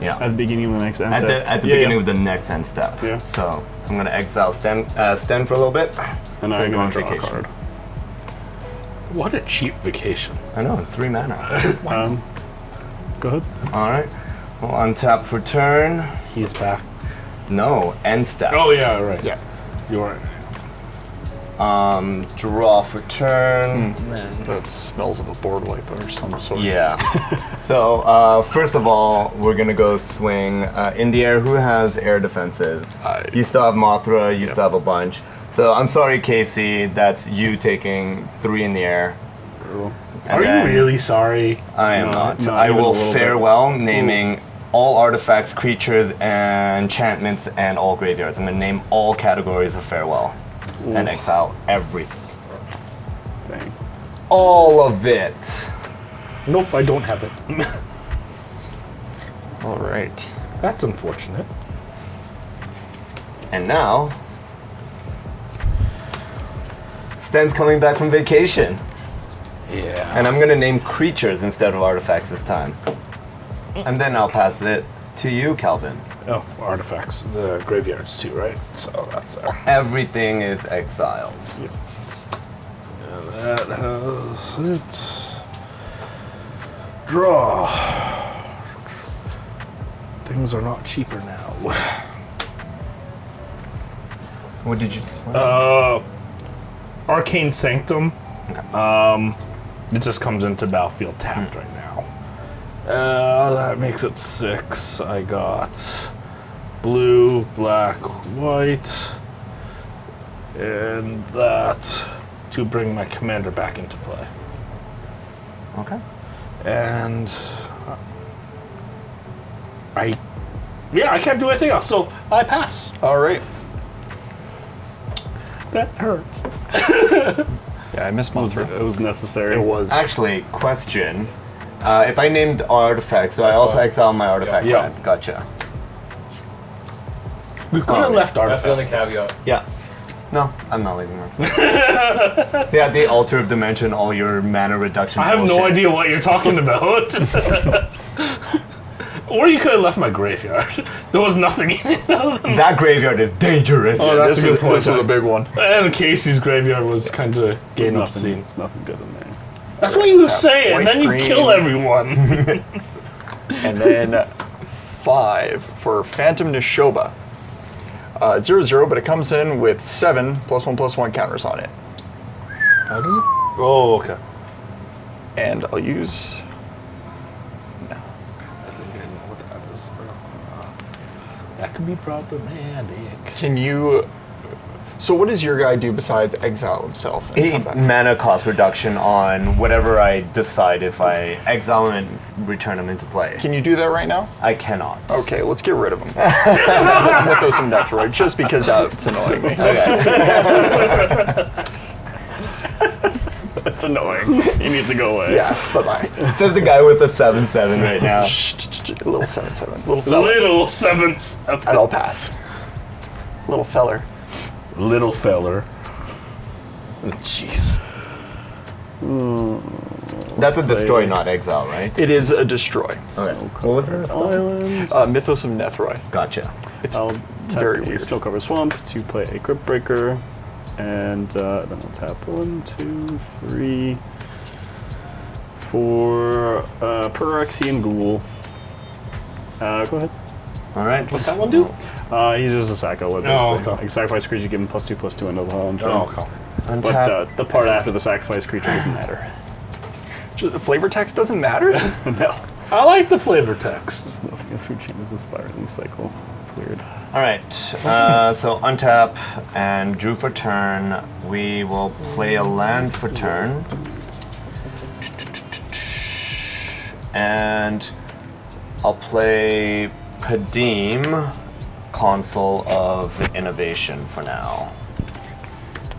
Speaker 1: Yeah.
Speaker 2: At the beginning of the next end
Speaker 1: At
Speaker 2: step.
Speaker 1: the beginning of the next end step.
Speaker 2: Yeah.
Speaker 1: So I'm going to exile Sten for a little bit.
Speaker 2: And I'm
Speaker 1: go
Speaker 2: going
Speaker 1: on
Speaker 2: to draw a
Speaker 1: vacation.
Speaker 2: card.
Speaker 4: What a cheap vacation.
Speaker 1: I know, 3 mana.
Speaker 2: Go ahead.
Speaker 1: All right. We'll untap for turn.
Speaker 4: He's back.
Speaker 1: No, end step.
Speaker 4: Oh, yeah, right.
Speaker 3: Yeah.
Speaker 4: You're right.
Speaker 1: Draw for turn.
Speaker 3: That smells of a board wipe or some sort.
Speaker 1: Yeah. So first of all, we're gonna go swing in the air. Who has air defenses? You still have Mothra. You still have a bunch. So I'm sorry, Casey. That's you taking 3 in the air.
Speaker 4: Are you really sorry?
Speaker 1: I am not.
Speaker 2: not
Speaker 1: I
Speaker 2: even
Speaker 1: will
Speaker 2: a little bit.
Speaker 1: farewell, naming all artifacts, creatures, and enchantments, and all graveyards. I'm gonna name all categories of farewell and exile everything.
Speaker 2: Dang.
Speaker 1: All of it.
Speaker 4: Nope, I don't have it.
Speaker 3: All right.
Speaker 4: That's unfortunate.
Speaker 1: And now, Sten's coming back from vacation.
Speaker 4: Yeah.
Speaker 1: And I'm gonna name creatures instead of artifacts this time. And then I'll pass it to you, Calvin.
Speaker 4: Oh, artifacts. The graveyards too, right? So that's there.
Speaker 1: Everything is exiled.
Speaker 4: And that has it. Draw. Things are not cheaper now.
Speaker 1: What did you?
Speaker 4: Arcane Sanctum. It just comes into battlefield tapped right now. That makes it 6. I got blue, black, white, and that to bring my commander back into play.
Speaker 1: Okay.
Speaker 4: And I can't do anything else, so I pass.
Speaker 3: All right.
Speaker 4: That hurts.
Speaker 3: Yeah, I missed Monster.
Speaker 2: It was necessary.
Speaker 3: It was.
Speaker 1: Actually, question. If I named artifacts, so I also
Speaker 5: fine.
Speaker 1: exile my artifact
Speaker 5: Yeah.
Speaker 1: land. Gotcha.
Speaker 4: We could have left
Speaker 5: That's the only
Speaker 4: artifact.
Speaker 5: caveat.
Speaker 1: Yeah. No, I'm not leaving them. Yeah, the Altar of Dimension, all your mana reduction.
Speaker 4: I have no
Speaker 1: bullshit.
Speaker 4: idea what you're talking about. Or you could have left my graveyard. There was nothing in it other than
Speaker 1: That graveyard is dangerous.
Speaker 4: Oh, that's a good point.
Speaker 3: This was a big one.
Speaker 4: and Casey's graveyard was kind of
Speaker 2: There's
Speaker 4: getting
Speaker 2: nothing,
Speaker 4: obscene.
Speaker 2: there's nothing good in there.
Speaker 4: That's what you say, and
Speaker 3: white,
Speaker 4: then you
Speaker 3: green.
Speaker 4: kill everyone.
Speaker 3: And then 5 for Phantom Nishoba. 0/0, but it comes in with 7 +1/+1 counters on it.
Speaker 4: How does it? Oh, okay.
Speaker 3: And I'll use.
Speaker 4: I think I know what that is. That could be problematic.
Speaker 3: Can you. So, what does your guy do besides exile himself and come
Speaker 1: 8
Speaker 3: back?
Speaker 1: mana cost reduction on whatever I decide if I exile him and return him into play.
Speaker 3: Can you do that right now?
Speaker 1: I cannot.
Speaker 3: Okay, let's get rid of him. I'm gonna throw some Nethroi just because that's annoying me.
Speaker 2: That's annoying. He needs to go away.
Speaker 3: Yeah, bye bye.
Speaker 1: It says the guy with the 7/7 right now.
Speaker 3: Little 7/7. Little feller.
Speaker 4: Little sevens.
Speaker 3: And I'll pass. Little feller.
Speaker 4: Little feller. Jeez.
Speaker 1: That's a destroy, not exile, right?
Speaker 3: It is a destroy.
Speaker 1: Okay. What was this?
Speaker 2: Island.
Speaker 3: Mythos of Nethroi.
Speaker 1: Gotcha.
Speaker 3: It's
Speaker 2: I'll tap
Speaker 3: very
Speaker 2: a
Speaker 3: weird.
Speaker 2: Snow Covered Swamp to play a Crypt Breaker, and then I'll tap 1, 2, 3, 4 Pyrexian Ghoul. Go ahead.
Speaker 1: All right.
Speaker 4: What's that one do?
Speaker 2: He's just a Sacco with
Speaker 4: Oh,
Speaker 2: basically.
Speaker 4: okay.
Speaker 2: Like sacrifice creature, give him +2/+2 until the following turn.
Speaker 4: Oh, okay.
Speaker 2: But
Speaker 1: Untap.
Speaker 2: the part after the sacrifice creature doesn't matter.
Speaker 3: The flavor text doesn't matter?
Speaker 2: No.
Speaker 4: I like the flavor text.
Speaker 2: Nothing against food chain is a spiraling cycle. It's weird.
Speaker 1: All right. So untap and drew for turn. We will play a land for turn. And I'll play Padim, Console of Innovation for now.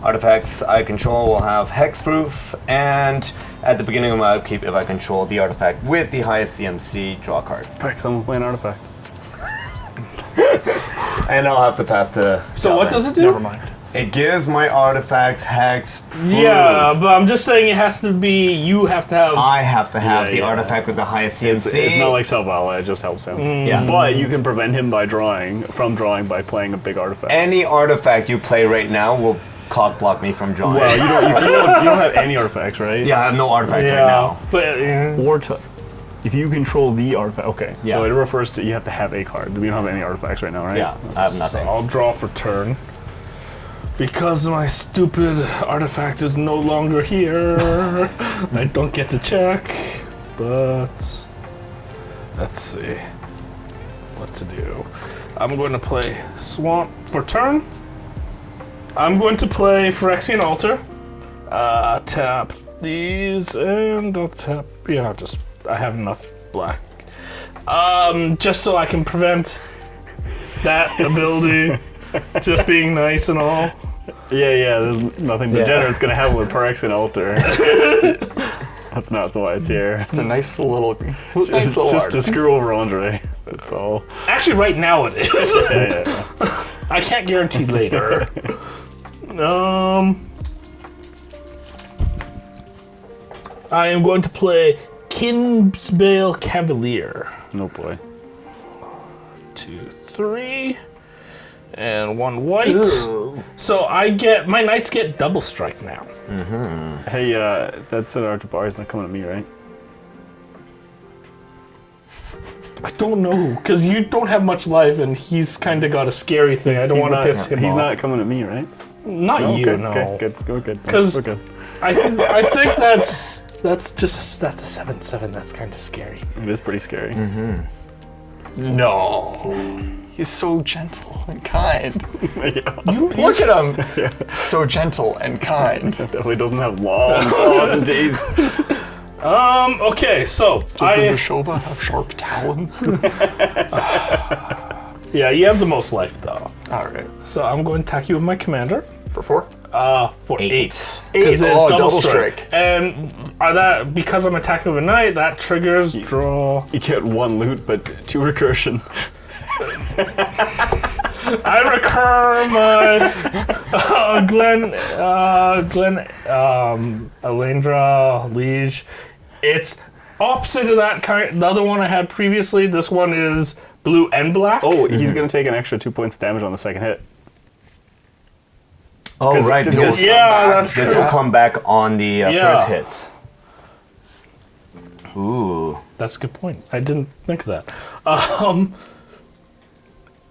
Speaker 1: Artifacts I control will have hexproof, and at the beginning of my upkeep, if I control the artifact with the highest CMC, draw a card.
Speaker 2: Frick, someone play an artifact.
Speaker 1: And I'll have to pass to.
Speaker 4: So what does it do?
Speaker 3: Never mind.
Speaker 1: It gives my artifacts hex proof.
Speaker 4: Yeah, but I'm just saying it has to be. You have to have.
Speaker 1: I have to have the
Speaker 2: Yeah.
Speaker 1: artifact with the highest CMC.
Speaker 2: It's not like self-ally, it just helps him.
Speaker 1: Yeah.
Speaker 2: But you can prevent him by drawing by playing a big artifact.
Speaker 1: Any artifact you play right now will cock block me from drawing.
Speaker 2: Well, you don't have any artifacts, right?
Speaker 1: Yeah, I have no artifacts
Speaker 4: yeah,
Speaker 1: right now.
Speaker 4: but
Speaker 2: Or if you control the artifact, okay.
Speaker 1: Yeah.
Speaker 2: So it refers to you have to have a card. We don't have any artifacts right now, right?
Speaker 1: Yeah, I have
Speaker 4: so
Speaker 1: nothing.
Speaker 4: I'll draw for turn. Because my stupid artifact is no longer here, I don't get to check. But let's see what to do. I'm going to play Swamp for turn. I'm going to play Phyrexian Altar. Tap these and I'll tap. Yeah, I have enough black. Just so I can prevent that ability. Just being nice and all.
Speaker 2: Yeah, there's nothing degenerate's gonna happen with Phyrexian Altar. That's not why it's here.
Speaker 3: It's a nice little
Speaker 2: It's just
Speaker 3: art.
Speaker 2: to screw over Andre. That's all.
Speaker 4: Actually, right now it is.
Speaker 2: Yeah.
Speaker 4: I can't guarantee later. I am going to play Kinsbale Cavalier.
Speaker 2: No boy.
Speaker 4: 2, 3, and 1 white. So my knights get double strike now.
Speaker 2: Hey, that's an Arjabari's not coming at me, right?
Speaker 4: I don't know, because you don't have much life, and he's kind of got a scary thing. I don't want to piss him off.
Speaker 2: He's not coming at me, right?
Speaker 4: Not
Speaker 2: No,
Speaker 4: you,
Speaker 2: okay,
Speaker 4: no.
Speaker 2: Okay, good. We're good.
Speaker 4: Because
Speaker 2: We're good.
Speaker 4: I think that's a 7/7. That's kind of scary.
Speaker 2: It is pretty scary.
Speaker 3: No. He's so gentle and kind.
Speaker 4: You
Speaker 3: Look at him. So gentle and kind.
Speaker 2: Definitely doesn't have long claws and teeth.
Speaker 4: Okay, so
Speaker 3: Does the Mashoba have sharp talons?
Speaker 4: yeah, you have the most life though.
Speaker 3: Alright.
Speaker 4: So I'm going to attack you with my commander.
Speaker 3: For 4?
Speaker 4: For 8.
Speaker 3: 8.
Speaker 4: 'Cause it's
Speaker 3: Double strike.
Speaker 4: And because I'm attacking with a knight, that triggers draw.
Speaker 2: You get 1 loot, but 2 recursion.
Speaker 4: I recur my Glen Alendra Liege. It's opposite of that kind. The other one I had previously. This one is blue and black.
Speaker 2: Oh, he's gonna take an extra 2 points damage on the second hit.
Speaker 1: Oh, right, because
Speaker 4: yeah, that's
Speaker 1: this
Speaker 4: true.
Speaker 1: will come back on the
Speaker 4: Yeah.
Speaker 1: first hit. Ooh.
Speaker 4: That's a good point. I didn't think of that.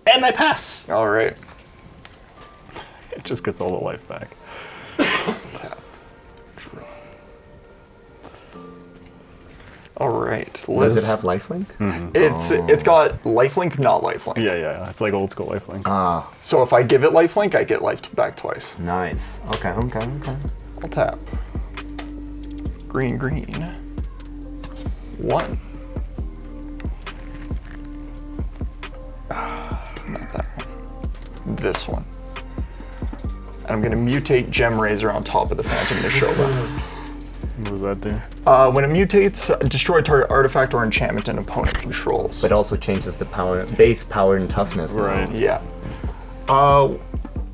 Speaker 4: And I pass.
Speaker 3: Alright.
Speaker 2: It just gets all the life back.
Speaker 3: Tap. Draw. Alright.
Speaker 1: Does it have lifelink?
Speaker 3: It's got lifelink, not lifelink.
Speaker 2: Yeah. It's like old school lifelink.
Speaker 1: Ah,
Speaker 3: So if I give it lifelink, I get life back twice.
Speaker 1: nice. Okay.
Speaker 3: I'll tap. Green. 1. Not that one. This one. And I'm gonna mutate Gem Razor on top of the Phantom Nishoba.
Speaker 2: What does that do?
Speaker 3: When it mutates, destroy target artifact or enchantment an opponent controls.
Speaker 1: But also changes the base power and toughness. now.
Speaker 2: Right.
Speaker 3: Yeah.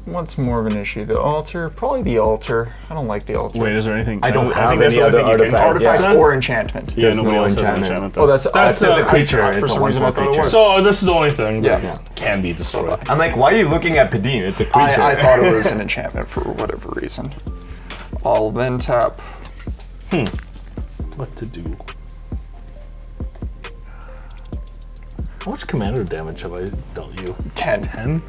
Speaker 3: What's more of an issue? The altar? Probably the altar. I don't like the altar.
Speaker 2: Wait, is there anything?
Speaker 1: I don't
Speaker 2: think
Speaker 1: have
Speaker 2: that's
Speaker 1: any
Speaker 2: the
Speaker 1: other
Speaker 2: only thing you can-
Speaker 1: artifact.
Speaker 3: Artifact or enchantment.
Speaker 2: Yeah,
Speaker 1: There's
Speaker 2: nobody
Speaker 1: no
Speaker 2: else has an
Speaker 1: enchantment.
Speaker 2: enchantment.
Speaker 3: Oh,
Speaker 2: though.
Speaker 3: that's
Speaker 1: a creature.
Speaker 3: For
Speaker 1: It's
Speaker 3: some
Speaker 1: a
Speaker 3: reason I
Speaker 1: 1/4
Speaker 3: thought it
Speaker 1: creature.
Speaker 3: was.
Speaker 4: So this is the only thing
Speaker 3: Yeah.
Speaker 4: that can be destroyed.
Speaker 1: I'm like, why are you looking at Padine? It's a creature.
Speaker 3: I thought it was an enchantment for whatever reason. I'll then tap.
Speaker 4: What to do? How much commander damage have I dealt you?
Speaker 3: 10.
Speaker 4: 10?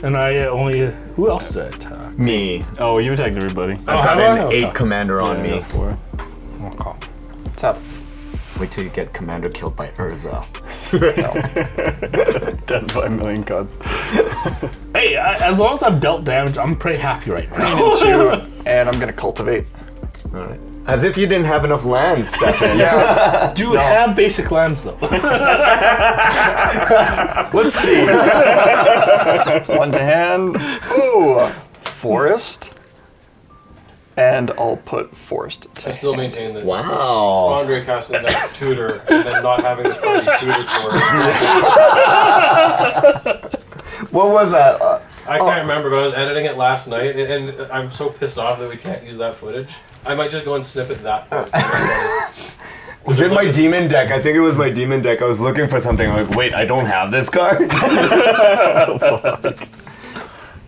Speaker 4: And I only... Who else did I attack?
Speaker 1: Me.
Speaker 2: Oh, you attacked everybody.
Speaker 1: I've got
Speaker 4: have I?
Speaker 1: an
Speaker 4: Okay.
Speaker 1: 8 commander on
Speaker 2: Yeah,
Speaker 1: me.
Speaker 2: 4.
Speaker 4: Okay.
Speaker 3: Tap.
Speaker 1: Wait till you get commander killed by Urza.
Speaker 2: Dead by a million cuts.
Speaker 4: Hey, as long as I've dealt damage, I'm pretty happy right now.
Speaker 3: And I'm gonna cultivate.
Speaker 1: Alright. As if you didn't have enough land, Stefan.
Speaker 4: Do you have basic lands, though?
Speaker 1: Let's see.
Speaker 3: 1 to hand. Ooh. Forest. And I'll put forest to
Speaker 5: I still
Speaker 3: hand.
Speaker 5: maintain that
Speaker 1: Wow.
Speaker 5: Andre casting that tutor and then not having the card he tutored for.
Speaker 1: What was that?
Speaker 5: I can't remember, but I was editing it last night, and I'm so pissed off that we can't use that footage. I might just go and snippet that part.
Speaker 1: Was it my demon deck? I think it was my demon deck. I was looking for something. I'm like, wait, I don't have this card?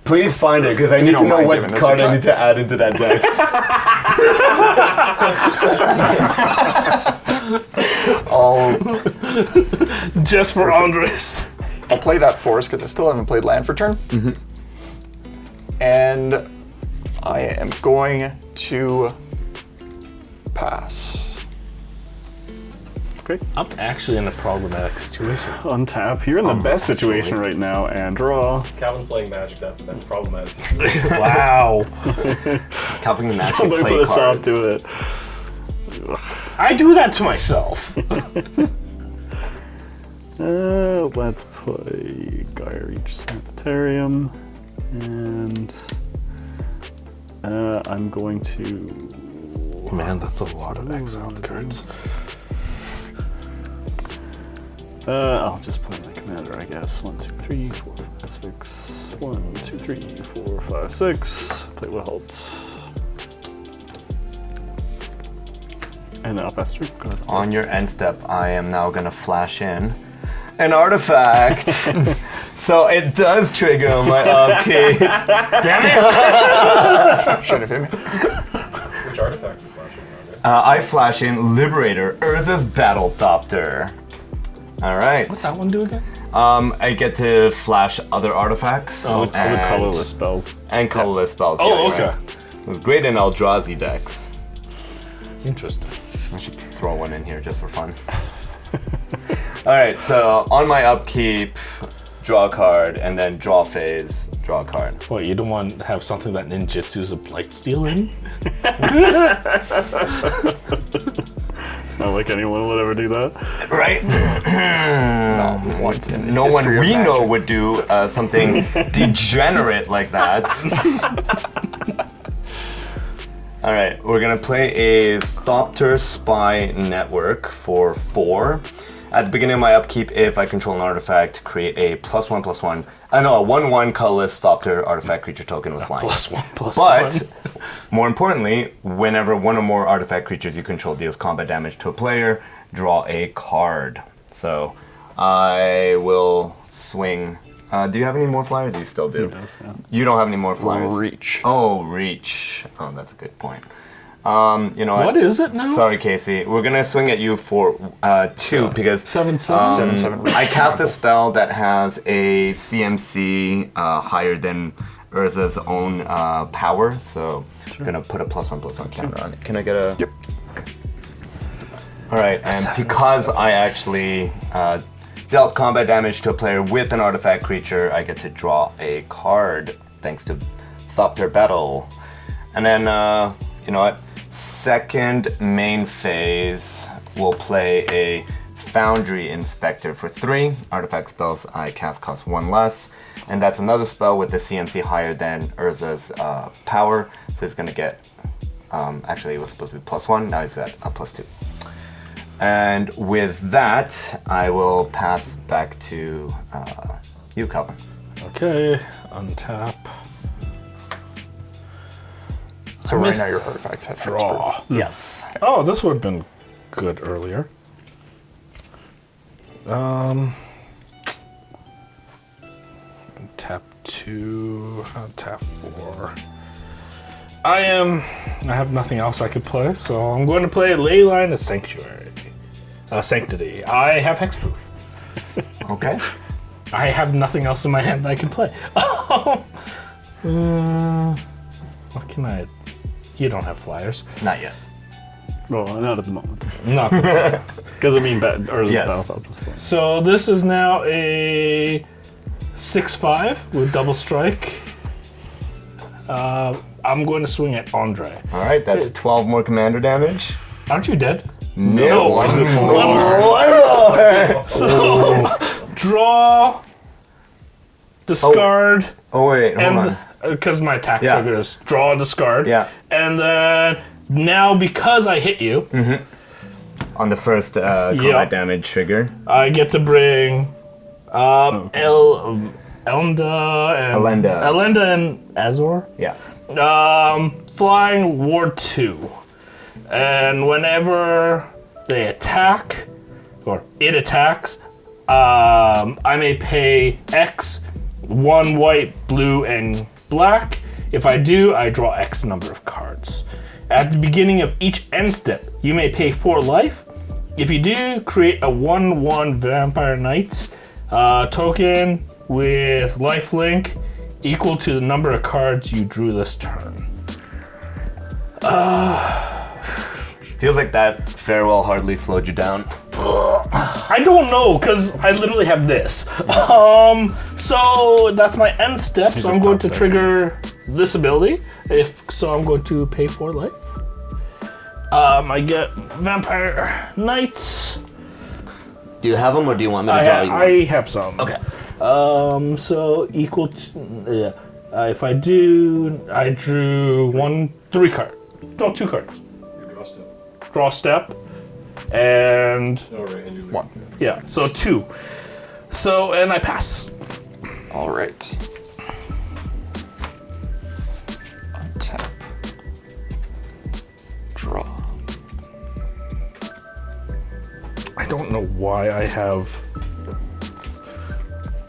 Speaker 1: Please find it, because I need to know what card I need to add into that deck.
Speaker 4: Just for Andres.
Speaker 3: I'll play that forest because I still haven't played land for turn. And I am going to pass.
Speaker 2: Okay.
Speaker 4: I'm actually in a problematic situation.
Speaker 2: Untap. You're in the best situation right now, and draw.
Speaker 5: Calvin playing Magic, that's been problematic.
Speaker 4: Wow.
Speaker 1: Calvin can actually
Speaker 2: Somebody
Speaker 1: play
Speaker 2: put a
Speaker 1: cards.
Speaker 2: stop to it.
Speaker 4: I do that to myself.
Speaker 2: Let's play Gaia Reach Sanitarium, and I'm going to.
Speaker 4: Man, that's a lot of exiled cards.
Speaker 2: I'll just play my commander, I guess. 1, 2, 3, 4, 5, 6. 1, 2, 3, 4, 5, 6. Play Wilhelt. And up Esther. Go ahead.
Speaker 1: On your end step, I am now going to flash in an artifact. So it does trigger my upkeep.
Speaker 4: Damn it!
Speaker 3: Should have hit me.
Speaker 5: Which artifact are you flashing around?
Speaker 1: I flash in Liberator, Urza's Battlethopter. All right.
Speaker 4: What's that one do again?
Speaker 1: I get to flash other artifacts.
Speaker 2: All the colorless spells.
Speaker 1: And colorless spells.
Speaker 4: Oh,
Speaker 1: yeah, you're
Speaker 4: okay.
Speaker 1: right. It was great in Eldrazi decks.
Speaker 4: Interesting.
Speaker 1: I should throw one in here just for fun. All right, so on my upkeep, draw a card, and then draw phase, draw a card.
Speaker 4: What, you don't want to have something that ninjutsu's a blightsteel in?
Speaker 2: Not like anyone would ever do that.
Speaker 1: Right?
Speaker 3: Not once in the
Speaker 1: No one
Speaker 3: history of
Speaker 1: we know
Speaker 3: Magic.
Speaker 1: would do something degenerate like that. All right, we're gonna play a Thopter Spy Network for 4. At the beginning of my upkeep, if I control an artifact, create a +1/+1. A 1/1 colorless Thopter artifact creature token with flying.
Speaker 4: +1/+1.
Speaker 1: But, more importantly, whenever one or more artifact creatures you control deals combat damage to a player, draw a card. So, I will swing. Do you have any more flyers? You still do. You don't have any more flyers.
Speaker 3: Reach.
Speaker 1: Oh, reach. Oh, that's a good point. You know
Speaker 4: What is it now?
Speaker 1: Sorry, Casey. We're gonna swing at you for 2 because
Speaker 4: 7/7.
Speaker 3: 7/7 reach.
Speaker 1: I cast a spell that has a CMC higher than Urza's own power, so I'm gonna put a +1/+1 counter on it. Can I get a?
Speaker 3: Yep.
Speaker 1: All right, and because I actually dealt combat damage to a player with an artifact creature, I get to draw a card thanks to Thopter Battle, and then you know what? Second main phase, we'll play a Foundry Inspector for 3. Artifact spells I cast cost 1 less. And that's another spell with the CMC higher than Urza's power. So it's going to get, actually it was supposed to be +1, now it's at a +2. And with that, I will pass back to you, Calvin.
Speaker 4: Okay, untap.
Speaker 3: So right now your artifacts have
Speaker 4: Draw.
Speaker 1: Yes.
Speaker 4: Oh, this would have been good earlier. Tap 2, tap 4. I have nothing else I could play, so I'm going to play Leyline of Sanctuary. Sanctity. I have hexproof.
Speaker 1: Okay.
Speaker 4: I have nothing else in my hand that I can play. What can I... You don't have flyers.
Speaker 1: Not yet.
Speaker 2: Well, not at the moment.
Speaker 4: No.
Speaker 2: Because I mean, or
Speaker 1: Yes.
Speaker 2: Battlethopter just fine.
Speaker 4: So this is now a 6/5 with double strike. I'm going to swing at Andre.
Speaker 1: All right, that's 12 more commander damage.
Speaker 4: Aren't you dead?
Speaker 1: No,
Speaker 4: One
Speaker 1: more.
Speaker 4: So draw, discard,
Speaker 1: Oh wait, hold on.
Speaker 4: and because my attack
Speaker 1: Yeah.
Speaker 4: triggers draw, discard.
Speaker 1: Yeah.
Speaker 4: And then now because I hit you,
Speaker 1: On the first combat damage trigger.
Speaker 4: I get to bring Elenda and Azor.
Speaker 1: Yeah.
Speaker 4: Flying Ward 2. And whenever they attack, or it attacks, I may pay X, 1 white, blue, and black. If I do, I draw X number of cards. At the beginning of each end step, you may pay 4 life. If you do, create a 1/1 Vampire Knights token with lifelink equal to the number of cards you drew this turn.
Speaker 1: Feels like that farewell hardly slowed you down.
Speaker 4: I don't know, because I literally have this. So that's my end step, so I'm going to trigger this ability. I'm going to pay 4 life. I get Vampire Knights.
Speaker 1: Do you have them, or do you want me to draw you?
Speaker 4: I have some.
Speaker 1: Okay.
Speaker 4: So equal to, if I do, I drew 3 cards. No, 2 cards. Draw step, and
Speaker 5: and you
Speaker 3: 1.
Speaker 4: yeah, so 2. So, and I pass.
Speaker 3: All right. Untap. Draw.
Speaker 4: I don't know why I have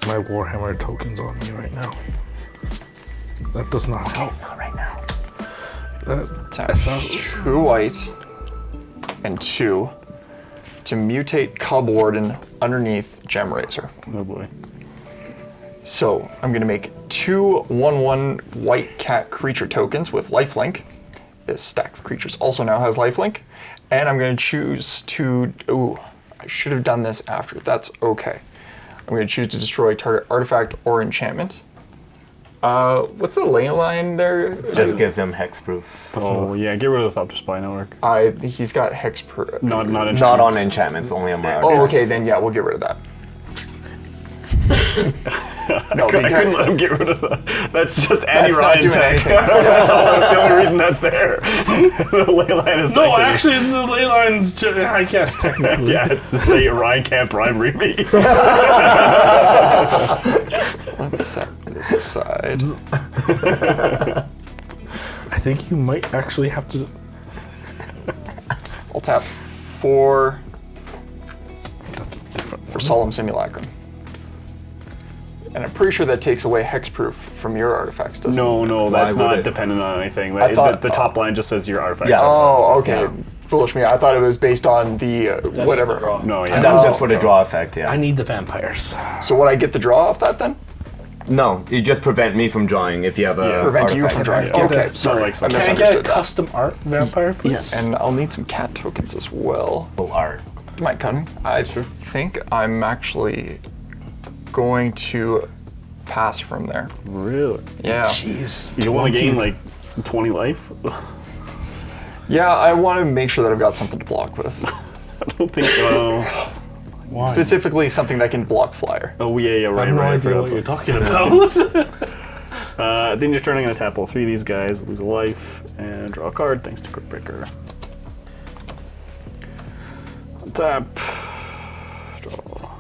Speaker 4: my Warhammer tokens on me right now. That does not help.
Speaker 1: Not right now.
Speaker 3: Tap 2 white and 2 to mutate Cub Warden underneath Gem Razor.
Speaker 2: Oh boy.
Speaker 3: So I'm going to make 2 1/1 white cat creature tokens with lifelink. This stack of creatures also now has lifelink. And I'm going to choose to... Ooh, I should have done this after. That's okay. I'm going to choose to destroy target artifact or enchantment. What's the ley line there?
Speaker 1: Just gives him hexproof.
Speaker 2: Oh yeah, get rid of the Thopter Spy Network.
Speaker 3: He's got hex per...
Speaker 2: Not enchantments.
Speaker 1: Not on enchantments, only on my
Speaker 3: Oh, okay, then yeah, we'll get rid of that. No,
Speaker 2: I couldn't let him get rid of that. That's just
Speaker 3: That's not
Speaker 2: anti-Ryan
Speaker 3: doing
Speaker 2: tech.
Speaker 3: anything.
Speaker 2: That's the only reson that's there. The ley line is
Speaker 4: No,
Speaker 2: like
Speaker 4: actually, the ley line's, I guess, technically.
Speaker 2: yeah, it's to say Ryan can't bribery me.
Speaker 3: Let's set this aside.
Speaker 4: I think you might actually have to...
Speaker 3: I'll tap 4
Speaker 4: That's a different
Speaker 3: for Solemn Simulacrum. And I'm pretty sure that takes away hexproof from your artifacts, doesn't it?
Speaker 2: No, that's
Speaker 1: would
Speaker 2: not
Speaker 1: it?
Speaker 2: dependent on anything.
Speaker 3: I thought-
Speaker 2: the top line just says your artifacts.
Speaker 1: Yeah.
Speaker 2: are-
Speaker 3: Oh, okay. Foolish me. I thought it was based on the whatever.
Speaker 2: No, yeah.
Speaker 1: That's just for
Speaker 3: okay.
Speaker 1: the draw effect, yeah.
Speaker 4: I need the vampires.
Speaker 3: So would I get the draw off that then?
Speaker 1: No, you just prevent me from drawing if you have a
Speaker 3: Prevent you from
Speaker 1: artifact.
Speaker 3: drawing.
Speaker 2: Yeah.
Speaker 3: Okay, sorry.
Speaker 2: like some-
Speaker 3: I
Speaker 4: Can I get a
Speaker 3: misunderstood that.
Speaker 4: custom art vampire, please?
Speaker 1: Yes.
Speaker 3: And I'll need some cat tokens as well.
Speaker 1: Oh, art.
Speaker 3: Do you mind cutting? I think I'm actually going to pass from there.
Speaker 2: Really?
Speaker 3: Yeah.
Speaker 4: Jeez.
Speaker 2: You want to gain like 20 life?
Speaker 3: Yeah, I want to make sure that I've got something to block with.
Speaker 2: I don't think so.
Speaker 4: Why?
Speaker 3: Specifically something that can block flyer.
Speaker 2: Oh yeah,
Speaker 4: I
Speaker 2: right,
Speaker 4: have no
Speaker 2: right. I
Speaker 4: idea
Speaker 2: forgot
Speaker 4: what you're
Speaker 2: about-
Speaker 4: talking about.
Speaker 2: Then your turn, I'm going to tap all 3 of these guys, lose a life, and draw a card thanks to Crypt Breaker. Tap. Draw.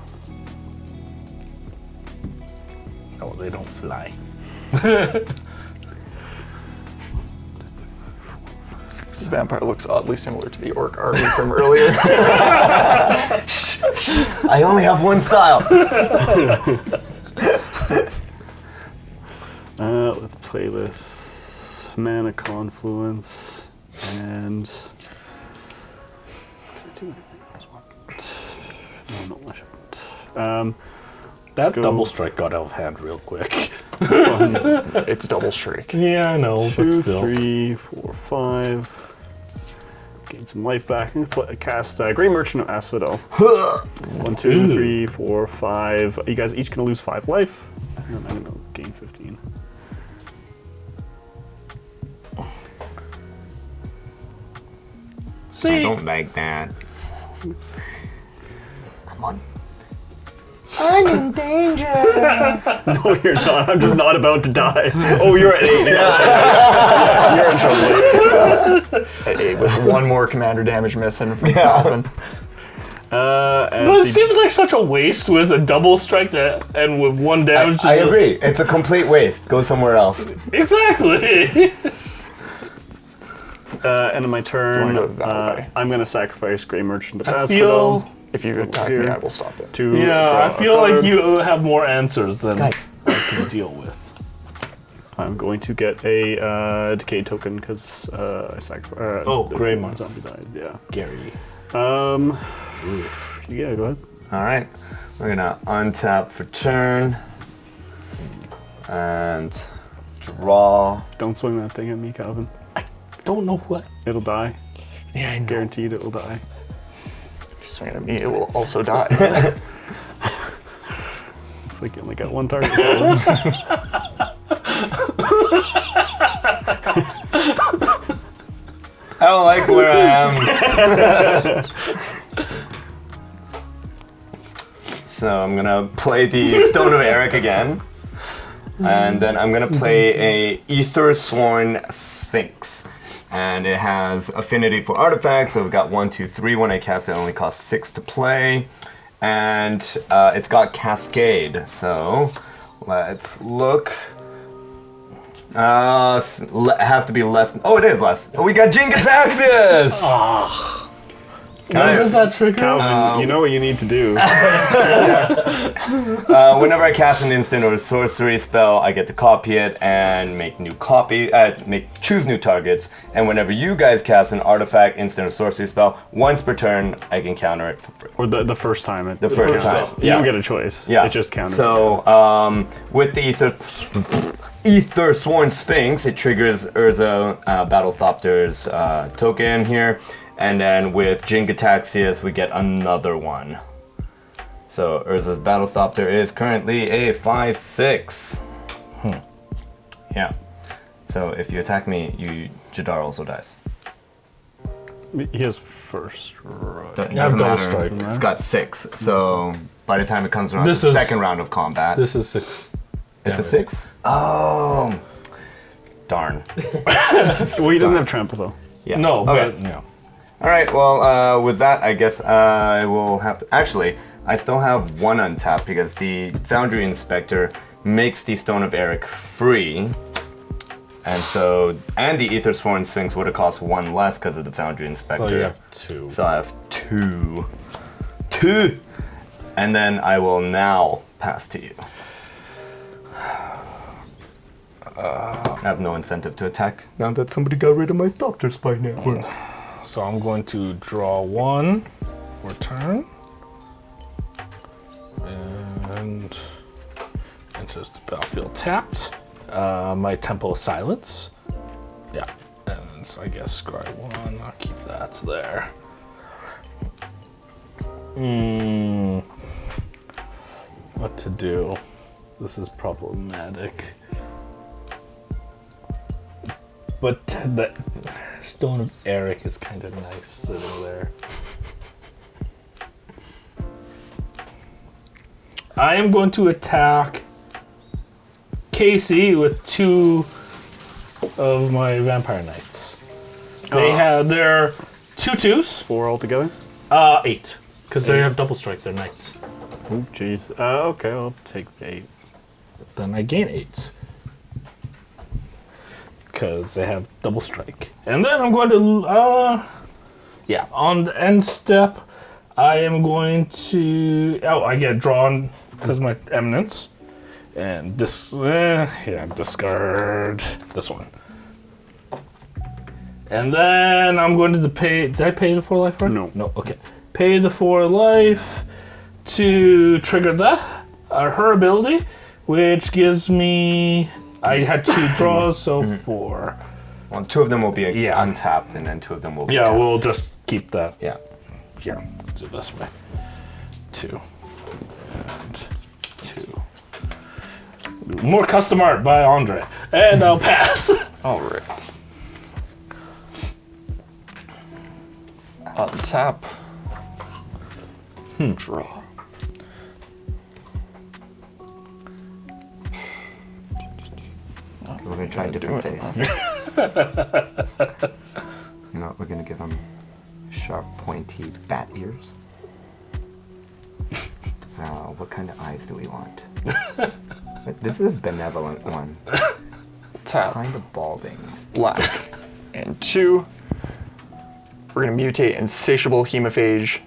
Speaker 4: No, they don't fly.
Speaker 3: This vampire looks oddly similar to the orc army from earlier.
Speaker 1: I only have one style.
Speaker 2: Let's play this Mana Confluence, and... Did I do anything else? No, I shouldn't.
Speaker 4: That
Speaker 2: go-
Speaker 4: double strike got out of hand real quick.
Speaker 3: It's double strike.
Speaker 4: Yeah, I know, but
Speaker 2: 2,
Speaker 4: still.
Speaker 2: 3, 4, 5. Gain some life back. I'm going to cast Grey Merchant of Asphodel. 1, 2, 3, 4, 5. You guys each going to lose 5 life. And then I'm going to gain 15.
Speaker 4: See,
Speaker 1: I don't like that.
Speaker 6: I'm in danger.
Speaker 2: No, you're not. I'm just not about to die. Oh, you're at 8. You're in trouble.
Speaker 3: At 8 with 1 more commander damage missing from Calvin.
Speaker 2: And
Speaker 4: But it seems like such a waste with a double strike and with one damage.
Speaker 1: I agree. It's a complete waste. Go somewhere else.
Speaker 4: Exactly.
Speaker 2: end of my turn,
Speaker 3: Wanna go that way?
Speaker 2: I'm going to sacrifice Grey Merchant of
Speaker 4: I
Speaker 2: Asphodel
Speaker 4: feel.
Speaker 3: If you attack
Speaker 2: here.
Speaker 3: me, I will stop it.
Speaker 2: to
Speaker 4: Yeah,
Speaker 2: draw
Speaker 4: I feel
Speaker 2: a
Speaker 4: like
Speaker 2: card.
Speaker 4: you have more answers than
Speaker 1: Guys.
Speaker 4: I can deal with.
Speaker 2: I'm going to get a decay token because I sacrificed.
Speaker 4: Grey Mon.
Speaker 2: Zombie died. Yeah.
Speaker 4: Gary.
Speaker 2: Yeah. Go ahead.
Speaker 1: All right. We're gonna untap for turn and draw.
Speaker 2: Don't swing that thing at me, Calvin.
Speaker 4: Don't know what.
Speaker 2: It'll die.
Speaker 4: Yeah, I know.
Speaker 2: Guaranteed, it will die.
Speaker 3: If you swing it at me, it will also die.
Speaker 2: It's like you only got one target. Calvin.
Speaker 1: I don't like where I am. So I'm gonna play the Stone of Eric again. And then I'm gonna play a Ether Sworn Sphinx. And it has affinity for artifacts, so we've got 1, 2, 3. When I cast it, it only costs 6 to play. And it's got Cascade, so let's look. It has to be less. Oh, it is less. Oh, we got Jingataxias!
Speaker 4: When does that trigger?
Speaker 2: Calvin, you know what you need to do.
Speaker 1: Whenever I cast an instant or a sorcery spell, I get to copy it and make new choose new targets. And whenever you guys cast an artifact, instant, or sorcery spell, once per turn, I can counter it for free.
Speaker 2: Or the first time.
Speaker 1: The first time.
Speaker 2: You don't get a choice.
Speaker 1: Yeah.
Speaker 2: It just counts.
Speaker 1: So, with the Ether Sworn Sphinx, it triggers Urza Battlethopter's token here. And then with Jingataxias, we get another one. So Urza's Battlethopter is currently a 5/6. Yeah. So if you attack me, Jadar also dies.
Speaker 2: He has first, right?
Speaker 1: Doesn't
Speaker 4: double
Speaker 1: matter.
Speaker 4: strike.
Speaker 1: It's got 6. So by the time it comes around
Speaker 4: This
Speaker 1: the
Speaker 4: is-
Speaker 1: second round of combat,
Speaker 4: This is 6.
Speaker 1: it's a 6? Oh. Darn.
Speaker 2: Well, he doesn't have trample though.
Speaker 1: Yeah.
Speaker 4: No,
Speaker 1: Okay.
Speaker 4: but yeah.
Speaker 1: All right, well, with that, I guess I will have to... Actually, I still have one untapped because the Foundry Inspector makes the Stone of Eric free. And so... And the Ether Sworn Sphinx would have cost 1 less because of the Foundry Inspector.
Speaker 4: So you have 2.
Speaker 1: So I have 2. 2! And then I will now pass to you. I have no incentive to attack now that somebody got rid of my Thopter Spy Network.
Speaker 4: So I'm going to draw 1 for turn. And enters the battlefield tapped. My Tempo of Silence. Yeah. And so I guess scry 1. I'll keep that there. What to do? This is problematic. But the Stone of Eric is kind of nice sitting there. I am going to attack Casey with 2 of my Vampire Knights. They have their 2/2s.
Speaker 2: 4 altogether.
Speaker 4: 8. Because they have double strike, they're knights.
Speaker 2: Oh, jeez. Okay, I'll take the 8.
Speaker 4: Then I gain 8s. Because they have double strike. And then I'm going to, on the end step, I am going to, I get drawn because of my eminence. And this, discard this one. And then I'm going to pay, did I pay the 4 life for it?
Speaker 2: No.
Speaker 4: No, okay. Pay the 4 life to trigger that, her ability, which gives me, I had 2 draws, so 4.
Speaker 1: Well, 2 of them will be
Speaker 4: Yeah.
Speaker 1: untapped, and then 2 of them will be
Speaker 4: Yeah,
Speaker 1: tapped.
Speaker 4: we'll just keep that.
Speaker 1: Yeah.
Speaker 4: Here, do it this way. 2. And 2. More custom art by Andre. And I'll pass.
Speaker 3: All right. Untap. Draw.
Speaker 1: We're going to try a different
Speaker 3: do it,
Speaker 1: face. You know what? We're going to give him sharp, pointy bat ears. What kind of eyes do we want? This is a benevolent one.
Speaker 3: Tap
Speaker 1: Kind of balding.
Speaker 3: black. And 2, we're going to mutate Insatiable Hemophage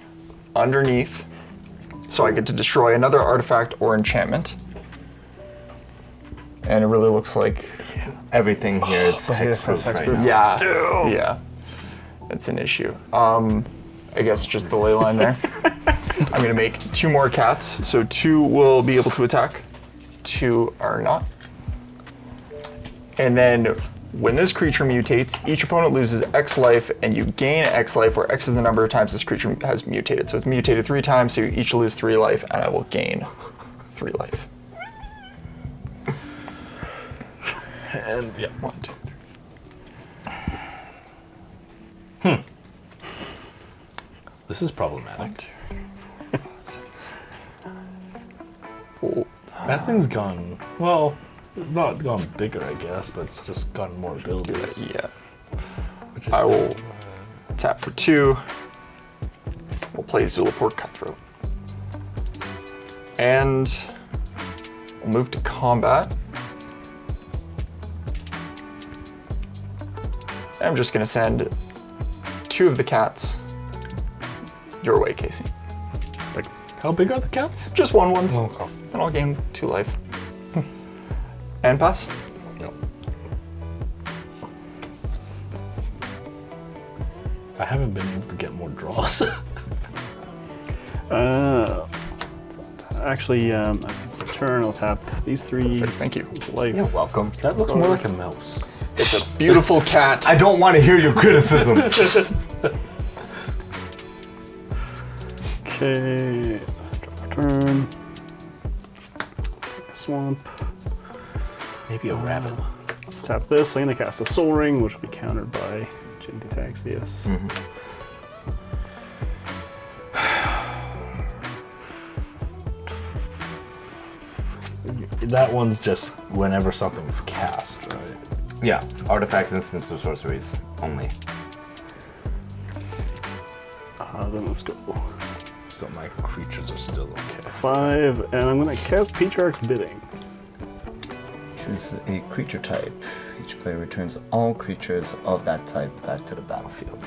Speaker 3: underneath, so I get to destroy another artifact or enchantment. And it really looks like,
Speaker 1: Everything here is
Speaker 2: yes,
Speaker 1: hexproof right
Speaker 2: hexproof.
Speaker 1: now.
Speaker 3: yeah, it's an issue. I guess just the ley line there. I'm going to make 2 more cats, so 2 will be able to attack, 2 are not. And then when this creature mutates, each opponent loses X life, and you gain X life, where X is the number of times this creature has mutated. So it's mutated 3 times, so you each lose 3 life, and I will gain 3 life.
Speaker 4: And yeah.
Speaker 3: 1, 2, 3.
Speaker 4: This is problematic.
Speaker 3: 1, 2.
Speaker 4: That thing's gone. Well, it's not gone bigger, I guess, but it's just gotten more abilities.
Speaker 3: Yeah.
Speaker 4: Which is
Speaker 3: I
Speaker 4: still,
Speaker 3: will tap for 2. We'll play Zulaport Cutthroat. And we'll move to combat. I'm just going to send 2 of the cats your way, Casey.
Speaker 2: Like,
Speaker 4: How big are the cats?
Speaker 3: Just 1 ones,
Speaker 4: Okay.
Speaker 3: and I'll gain 2 life. And pass.
Speaker 4: No. I haven't been able to get more draws.
Speaker 2: actually, turn, I'll tap these 3
Speaker 3: Thank you.
Speaker 2: life.
Speaker 1: You're welcome.
Speaker 4: That looks more like a mouse.
Speaker 3: It's a beautiful cat.
Speaker 1: I don't want to hear your criticisms.
Speaker 2: Okay, drop a turn. Swamp.
Speaker 4: Maybe a rabbit.
Speaker 2: Let's tap this. I'm gonna cast a Soul Ring, which will be countered by Jin-Gitaxias.
Speaker 4: That one's just whenever something's cast, right?
Speaker 1: Yeah, artifacts, instants, or sorceries only.
Speaker 2: Then let's go.
Speaker 4: So my creatures are still okay.
Speaker 2: 5, and I'm gonna cast Patriarch's Bidding.
Speaker 1: Choose a creature type. Each player returns all creatures of that type back to the battlefield.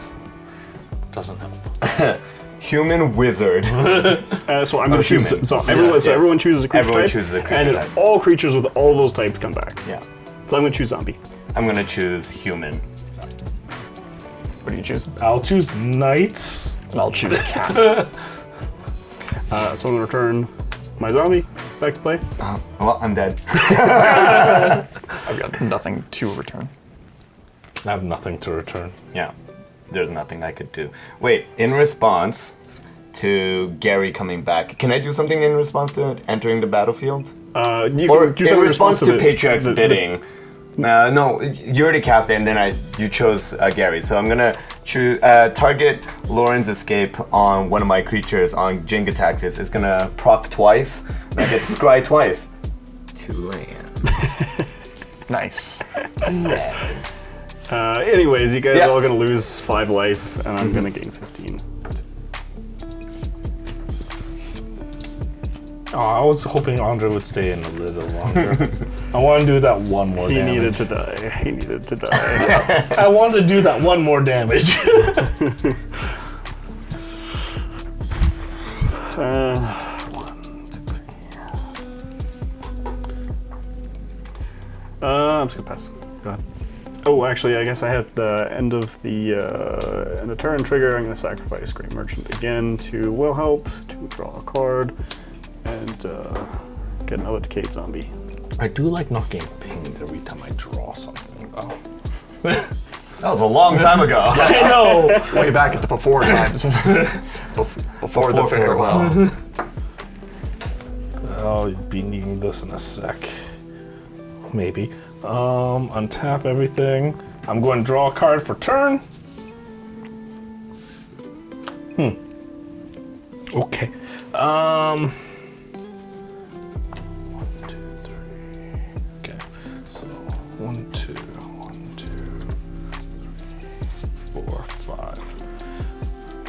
Speaker 4: Doesn't help.
Speaker 1: Human wizard.
Speaker 2: So I'm gonna choose.
Speaker 1: human.
Speaker 2: So everyone chooses a creature
Speaker 1: Everyone
Speaker 2: type.
Speaker 1: chooses a creature
Speaker 2: and then
Speaker 1: type.
Speaker 2: all creatures with all those types come back.
Speaker 1: Yeah.
Speaker 2: So I'm gonna choose Zombie.
Speaker 1: I'm gonna choose human.
Speaker 3: What are you choosing?
Speaker 4: I'll choose knights.
Speaker 3: And I'll choose cat.
Speaker 2: So I'm gonna return my Zombie back to play.
Speaker 1: Well, I'm dead.
Speaker 3: I've got nothing to return.
Speaker 4: I have nothing to return.
Speaker 1: Yeah, there's nothing I could do. Wait, in response to Gary coming back, can I do something in response to entering the battlefield?
Speaker 2: You
Speaker 1: Or
Speaker 2: can do
Speaker 1: in
Speaker 2: something
Speaker 1: response to
Speaker 2: the-
Speaker 1: Patriarch's
Speaker 2: the-
Speaker 1: bidding? No, you already cast it, and then you chose Gary. So I'm gonna choose target Lauren's escape on one of my creatures on Jin-Gitaxias. It's gonna proc twice, and I get to scry twice. 2 land.
Speaker 3: Nice.
Speaker 2: Anyways, you guys
Speaker 1: Yeah.
Speaker 2: are all gonna lose 5 life, and I'm gonna gain 15.
Speaker 4: Oh, I was hoping Andre would stay in a little longer. I want to do that one more
Speaker 2: He
Speaker 4: damage.
Speaker 2: needed to die. He needed to die.
Speaker 4: I want to do that one more damage.
Speaker 2: 1, 2, 3. I'm just gonna pass. Go ahead. Oh, actually, I guess I have the end of the turn trigger. I'm gonna sacrifice Great Merchant again to Wilhelt to draw a card and get another Decayed Zombie.
Speaker 4: I do like not getting pinged every time I draw something. Oh.
Speaker 1: That was a long time ago.
Speaker 4: I know!
Speaker 3: Way back at the before times. before the farewell.
Speaker 4: I'll be needing this in a sec. Maybe. Untap everything. I'm going to draw a card for turn. Okay. 1, 2, 3. Okay. So 1, 2, 1, 2, 3, 4, 5.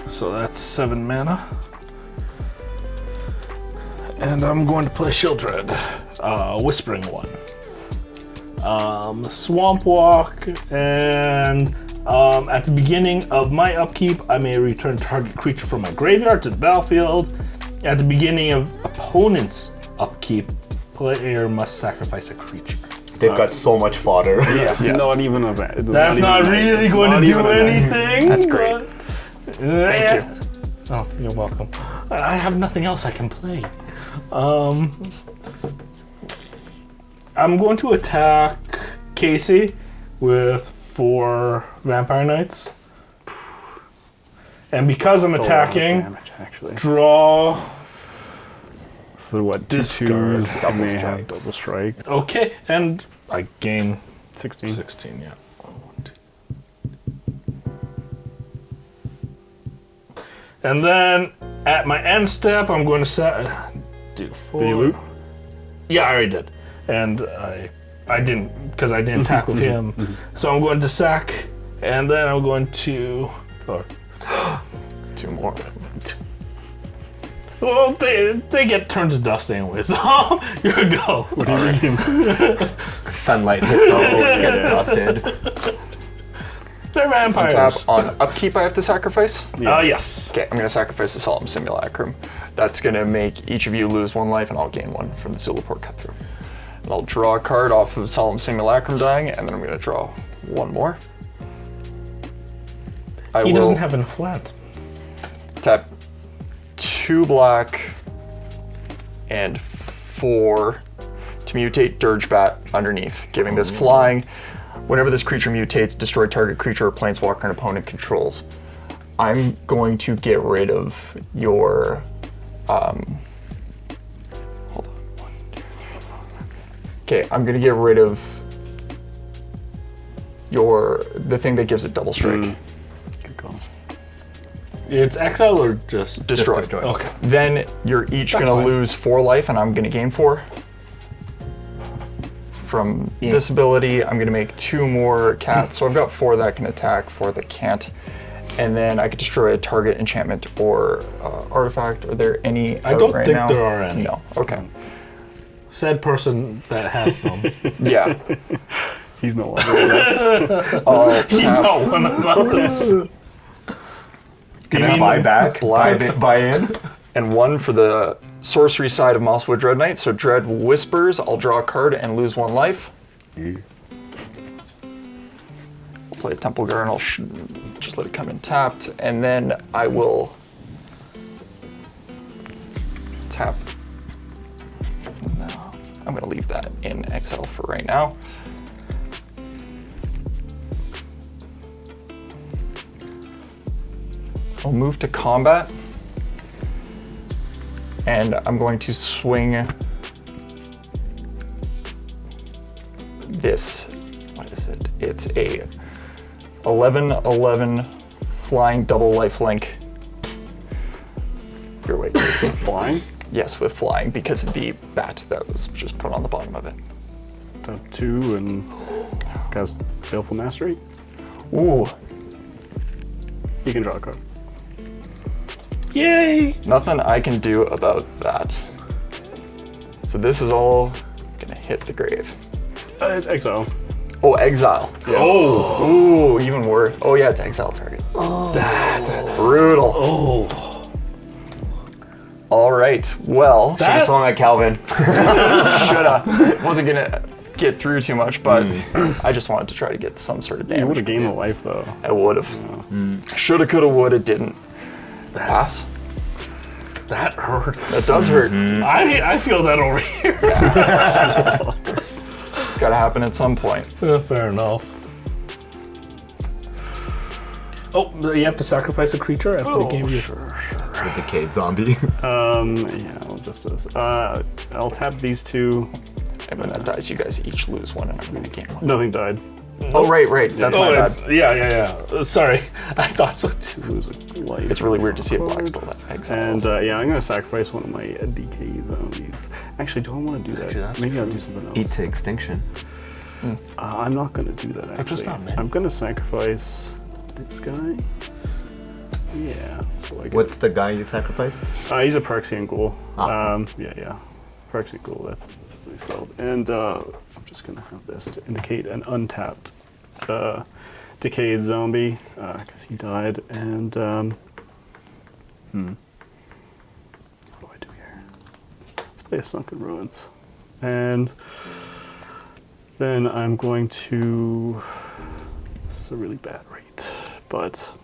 Speaker 4: So that's 7 mana. And I'm going to play Shieldred, Whispering one. Swamp Walk, and at the beginning of my upkeep, I may return target creature from my graveyard to the battlefield. At the beginning of opponent's upkeep, player must sacrifice a creature.
Speaker 1: They've got so much fodder.
Speaker 2: Yeah. Not even a bad.
Speaker 4: That's not really going to do anything.
Speaker 3: That's great. Thank you.
Speaker 4: Oh, you're welcome. I have nothing else I can play. I'm going to attack Casey with 4 Vampire Knights. And because I'm attacking,
Speaker 2: damage, actually.
Speaker 4: draw.
Speaker 2: So what?
Speaker 4: Discard.
Speaker 2: 2s. I may have double strike.
Speaker 4: Okay, and I gain
Speaker 2: 16.
Speaker 4: 16, yeah. And then at my end step, I'm going to do 4.
Speaker 2: Did you loot?
Speaker 4: Yeah, I already did. And I didn't, because I didn't attack with him. So I'm going to sack, and then I'm going to... Or,
Speaker 3: 2 more.
Speaker 4: well, they get turned to dust anyways. Here we go.
Speaker 2: What do you mean?
Speaker 1: Sunlight hits them, they get dusted.
Speaker 4: They're
Speaker 3: On
Speaker 4: vampires.
Speaker 3: tap, on upkeep, I have to sacrifice.
Speaker 4: Yes.
Speaker 3: Okay, I'm going to sacrifice the Solemn Simulacrum. That's going to make each of you lose 1 life, and I'll gain 1 from the Zulaport Cutthroat. And I'll draw a card off of Solemn Simulacrum dying, and then I'm going to draw 1 more.
Speaker 4: He doesn't have enough land.
Speaker 3: Tap 2 black and 4 to mutate Dirgebat underneath, giving this flying. Whenever this creature mutates, destroy target creature or planeswalker an opponent controls. I'm going to get rid of your... hold on. 1, 2, 3, 4. Okay, I'm going to get rid of the thing that gives it double strike.
Speaker 2: Good call.
Speaker 4: It's exile or just...
Speaker 3: Destroy.
Speaker 4: Okay.
Speaker 3: Then you're each going to
Speaker 4: fine.
Speaker 3: lose 4 life, and I'm going to gain 4. From this ability, I'm going to make 2 more cats. So I've got 4 that can attack, 4 that can't. And then I could destroy a target enchantment or artifact. Are there any
Speaker 4: I
Speaker 3: out
Speaker 4: don't
Speaker 3: right
Speaker 4: think
Speaker 3: now?
Speaker 4: there are any.
Speaker 3: No. Okay.
Speaker 4: Said person that had them.
Speaker 3: Yeah.
Speaker 2: He's no longer with us.
Speaker 3: I'll
Speaker 4: He's
Speaker 3: tap
Speaker 4: not one of us.
Speaker 1: Can I buy back?
Speaker 3: Black.
Speaker 1: Buy in?
Speaker 3: and 1 for the sorcery side of Mosswood Dread Knight. So Dread Whispers, I'll draw a card and lose 1 life. I'll play a Temple Guard and I'll just let it come in tapped. And then I will tap. No, I'm going to leave that in exile for right now. I'll move to combat, and I'm going to swing this. What is it? It's a 11/11 flying double lifelink. Your way, Casey.
Speaker 2: Flying?
Speaker 3: Yes, with flying because of the bat that was just put on the bottom of it.
Speaker 2: Tap 2 and cast Baleful Mastery.
Speaker 3: Ooh,
Speaker 2: You can draw a card.
Speaker 4: Yay!
Speaker 3: nothing I can do about that. So this is all gonna hit the grave.
Speaker 2: It's exile.
Speaker 3: Oh, exile.
Speaker 4: Oh!
Speaker 3: Ooh, even worse. Oh yeah, it's exile target. Oh, that's brutal.
Speaker 4: Oh!
Speaker 3: All right. Well,
Speaker 1: Should have swung at Calvin.
Speaker 3: shoulda. Wasn't gonna get through too much, but I just wanted to try to get some sort of damage.
Speaker 2: You would have gained a life though.
Speaker 3: I would have. Shoulda, coulda, woulda, didn't. Pass.
Speaker 4: That hurts.
Speaker 3: That does hurt.
Speaker 4: I feel that over here.
Speaker 3: It's gotta happen at some point.
Speaker 4: Fair enough. Oh, you have to sacrifice a creature after the game.
Speaker 2: Sure.
Speaker 1: With the cave zombie.
Speaker 2: Yeah, I'll just this. I'll tap these 2.
Speaker 3: And when that dies, you guys each lose 1, and I'm gonna gain 1.
Speaker 2: Nothing died.
Speaker 3: Oh, right. That's my bad.
Speaker 4: Yeah. Sorry, I thought so too.
Speaker 2: Lose a life.
Speaker 3: It's really weird to see a black spell that exiles.
Speaker 2: And yeah, I'm gonna sacrifice one of my DK zombies. Actually, do I want to do that?
Speaker 4: Actually, that's
Speaker 2: Maybe I'll do something else.
Speaker 1: Eat to extinction.
Speaker 2: I'm not gonna do that
Speaker 4: That's just
Speaker 2: actually.
Speaker 4: not many.
Speaker 2: I'm gonna sacrifice this guy. Yeah. So I get,
Speaker 1: What's the guy you sacrificed?
Speaker 2: he's a Phyrexian Ghoul.
Speaker 1: Ah.
Speaker 2: Yeah. Phyrexian Ghoul, that's really filled. And I'm just going to have this to indicate an untapped decayed zombie, because he died. And, what do I do here? Let's play a Sunken Ruins. And then I'm going to, this is a really bad rate, but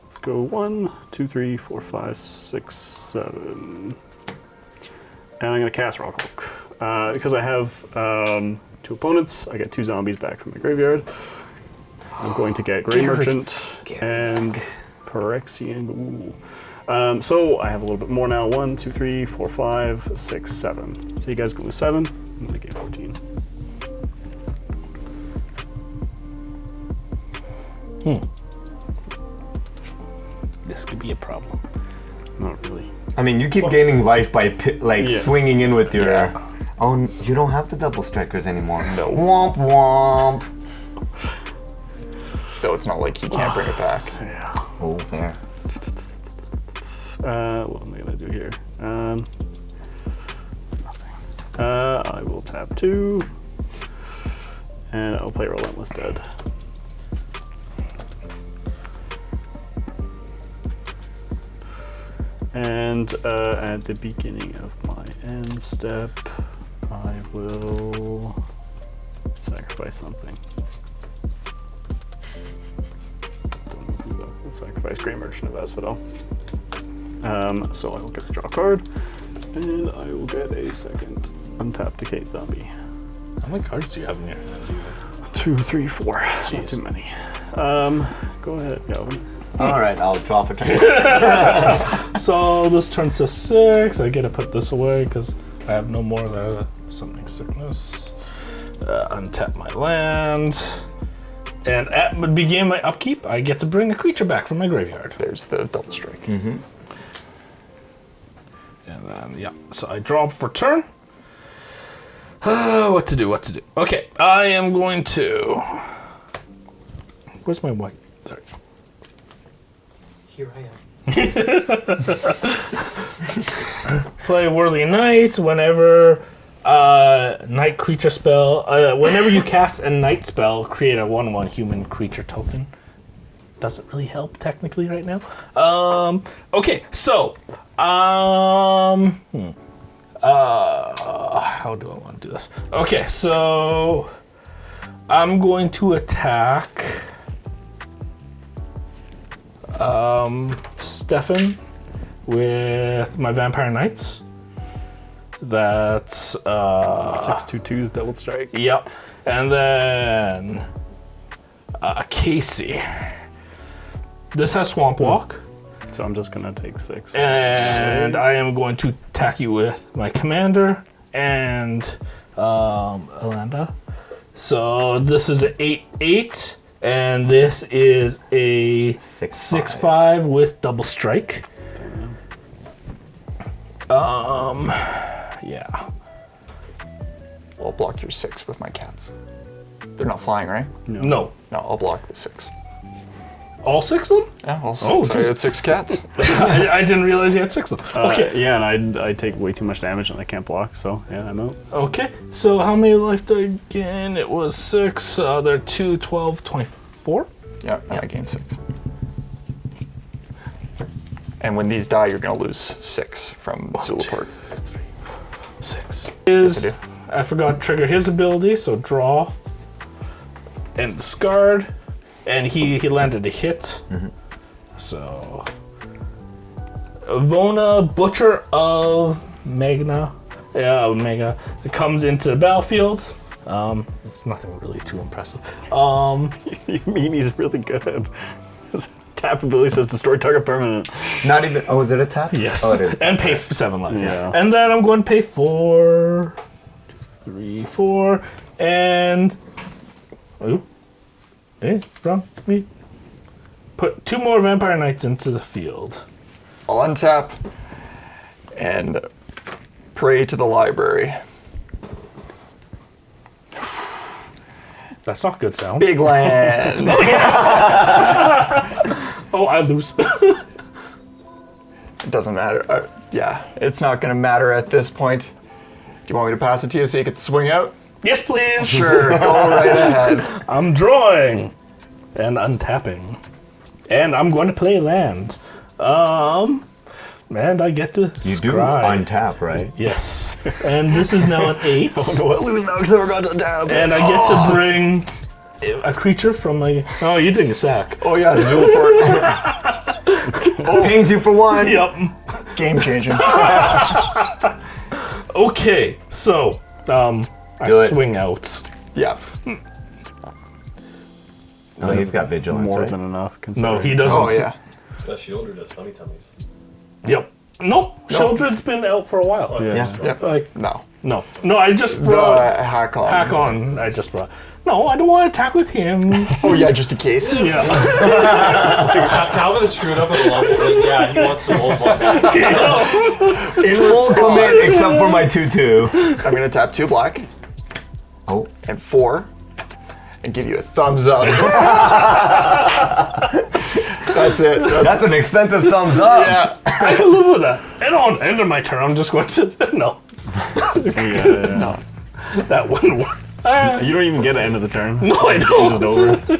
Speaker 2: let's go 1, 2, 3, 4, 5, 6, 7. And I'm going to cast Rockhawk. Because I have 2 opponents, I get 2 zombies back from my graveyard. I'm going to get Grey Merchant and Phyrexian Ghoul. So I have a little bit more now. 1, 2, 3, 4, 5, 6, 7. So you guys can lose 7. I'm going to get 14.
Speaker 4: This could be a problem.
Speaker 2: Not really.
Speaker 1: I mean, you keep gaining life by swinging in with your.
Speaker 3: Yeah.
Speaker 1: Oh, you don't have the double strikers anymore.
Speaker 3: No.
Speaker 1: Womp womp.
Speaker 3: Though it's not like he can't bring it back.
Speaker 2: Yeah.
Speaker 1: Oh, fair.
Speaker 2: What am I going to do here? Nothing. I will tap 2. And I'll play Relentless Dead. And at the beginning of my end step, I will sacrifice something. Don't know who that would sacrifice. Grey Merchant of Asphodel. So I will get to draw a card, and I will get a second untapped decayed zombie.
Speaker 4: How many cards do you have in your hand?
Speaker 2: 2, 3, 4. Not too many. Go ahead, Calvin.
Speaker 1: Alright, I'll draw for turn.
Speaker 4: So this turns to 6. I get to put this away because I have no more of the Summoning Sickness. Untap my land. And at the beginning of my upkeep, I get to bring a creature back from my graveyard.
Speaker 3: There's the double strike.
Speaker 1: Mm-hmm.
Speaker 4: And then, yeah, so I draw for turn. What to do? Okay, I am going to... Where's my white? There.
Speaker 5: Here I am.
Speaker 4: Play Worthy Knight whenever night creature spell. Whenever you cast a night spell, create a 1/1 human creature token. Doesn't really help technically right now. Okay, so how do I want to do this? Okay, so I'm going to attack Stefan with my Vampire Knights. That's
Speaker 2: 6/2/2's double strike.
Speaker 4: Yep. And then Casey. This has Swamp Walk.
Speaker 2: So I'm just gonna take 6.
Speaker 4: And I am going to attack you with my commander and Alanda. So this is an 8/8, and this is a 6/5 with double strike. Yeah.
Speaker 3: I'll block your 6 with my cats. They're not flying, right?
Speaker 4: No.
Speaker 3: No, I'll block the 6.
Speaker 4: All 6 of them?
Speaker 3: Yeah, all 6.
Speaker 4: Oh,
Speaker 3: I
Speaker 4: geez.
Speaker 3: had 6 cats.
Speaker 4: I didn't realize you had 6 of them. Okay.
Speaker 2: Yeah, and I take way too much damage and I can't block, so yeah, I'm out.
Speaker 4: Okay. So how many life did I gain? It was 6. They're 2, 12, 24.
Speaker 3: Yeah, and I gain 6. And when these die, you're going to lose 6 from Zulaport.
Speaker 4: 6.
Speaker 3: Yes, I do.
Speaker 4: I forgot to trigger his ability, so draw and discard. And he landed a hit.
Speaker 1: Mm-hmm.
Speaker 4: So Vona, Butcher of Magna. Omega. It comes into the battlefield. It's nothing really too impressive.
Speaker 2: You mean he's really good. His tap ability says destroy target permanent.
Speaker 1: Not even. Oh, is it a tap?
Speaker 4: Yes.
Speaker 1: Oh, it is.
Speaker 4: And pay 7 life.
Speaker 2: Yeah.
Speaker 4: And then I'm going to pay 4, 3, 4, and. Oop. Wrong. Me. Put 2 more Vampire Knights into the field.
Speaker 3: I'll untap and pray to the library.
Speaker 4: That's not a good sound.
Speaker 3: Big land.
Speaker 4: Oh, I lose.
Speaker 3: It doesn't matter. Yeah, it's not gonna matter at this point. Do you want me to pass it to you so you can swing out?
Speaker 4: Yes, please.
Speaker 3: Sure, go right ahead.
Speaker 4: I'm drawing and untapping, and I'm going to play land. And I get to
Speaker 1: You do
Speaker 4: scry.
Speaker 1: untap, right?
Speaker 4: Yes, and this is now an 8.
Speaker 2: What lose now because we're going to tab.
Speaker 4: And I get to bring a creature from my. Oh, you didn't sack.
Speaker 3: Oh yeah, Zulaport.
Speaker 1: Pings you for 1.
Speaker 4: Yep.
Speaker 3: Game changing.
Speaker 4: Okay, so
Speaker 1: Do
Speaker 4: I
Speaker 1: it.
Speaker 4: swing out.
Speaker 3: Yeah.
Speaker 1: Oh, he's got vigilance,
Speaker 2: More
Speaker 1: right?
Speaker 2: than enough.
Speaker 4: No,
Speaker 2: Considering.
Speaker 4: he doesn't.
Speaker 3: Oh yeah.
Speaker 5: That shielder does tummy tummies.
Speaker 4: Yep. Nope. Sheldred's been out for a while.
Speaker 2: Yeah.
Speaker 3: Yep.
Speaker 4: Like
Speaker 3: No.
Speaker 4: no. I just brought
Speaker 3: Hack on.
Speaker 4: hack on. I just brought. No, I don't want to attack with him.
Speaker 3: Oh yeah, just in case.
Speaker 4: Yeah.
Speaker 5: Calvin is screwed up at a level. Like, yeah, he wants to hold one.
Speaker 3: In
Speaker 1: Full
Speaker 3: response,
Speaker 1: commit except for my 2/2.
Speaker 3: I'm gonna tap 2 black
Speaker 1: Oh.
Speaker 3: and 4, and give you a thumbs up. That's it.
Speaker 1: That's an expensive thumbs up.
Speaker 3: Yeah.
Speaker 4: I can live with that. And on end of my turn, I'm just going to no.
Speaker 2: Yeah.
Speaker 4: That wouldn't work.
Speaker 2: You don't even get an end of the turn.
Speaker 4: No, I
Speaker 2: It's
Speaker 4: don't.
Speaker 2: just over.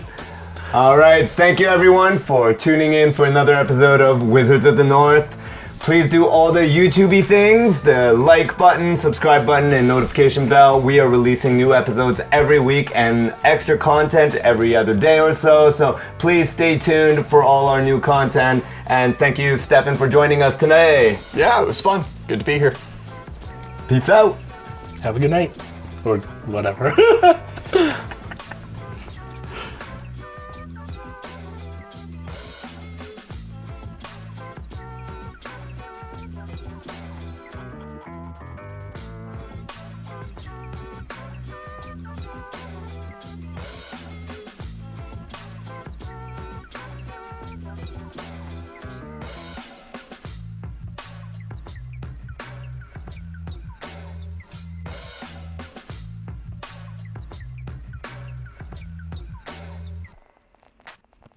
Speaker 1: All right, thank you everyone for tuning in for another episode of Wizards of the North. Please do all the YouTubey things, the like button, subscribe button, and notification bell. We are releasing new episodes every week and extra content every other day or so. So please stay tuned for all our new content. And thank you, Stefan, for joining us today.
Speaker 3: Yeah, it was fun. Good to be here.
Speaker 1: Peace out.
Speaker 4: Have a good night. Or whatever.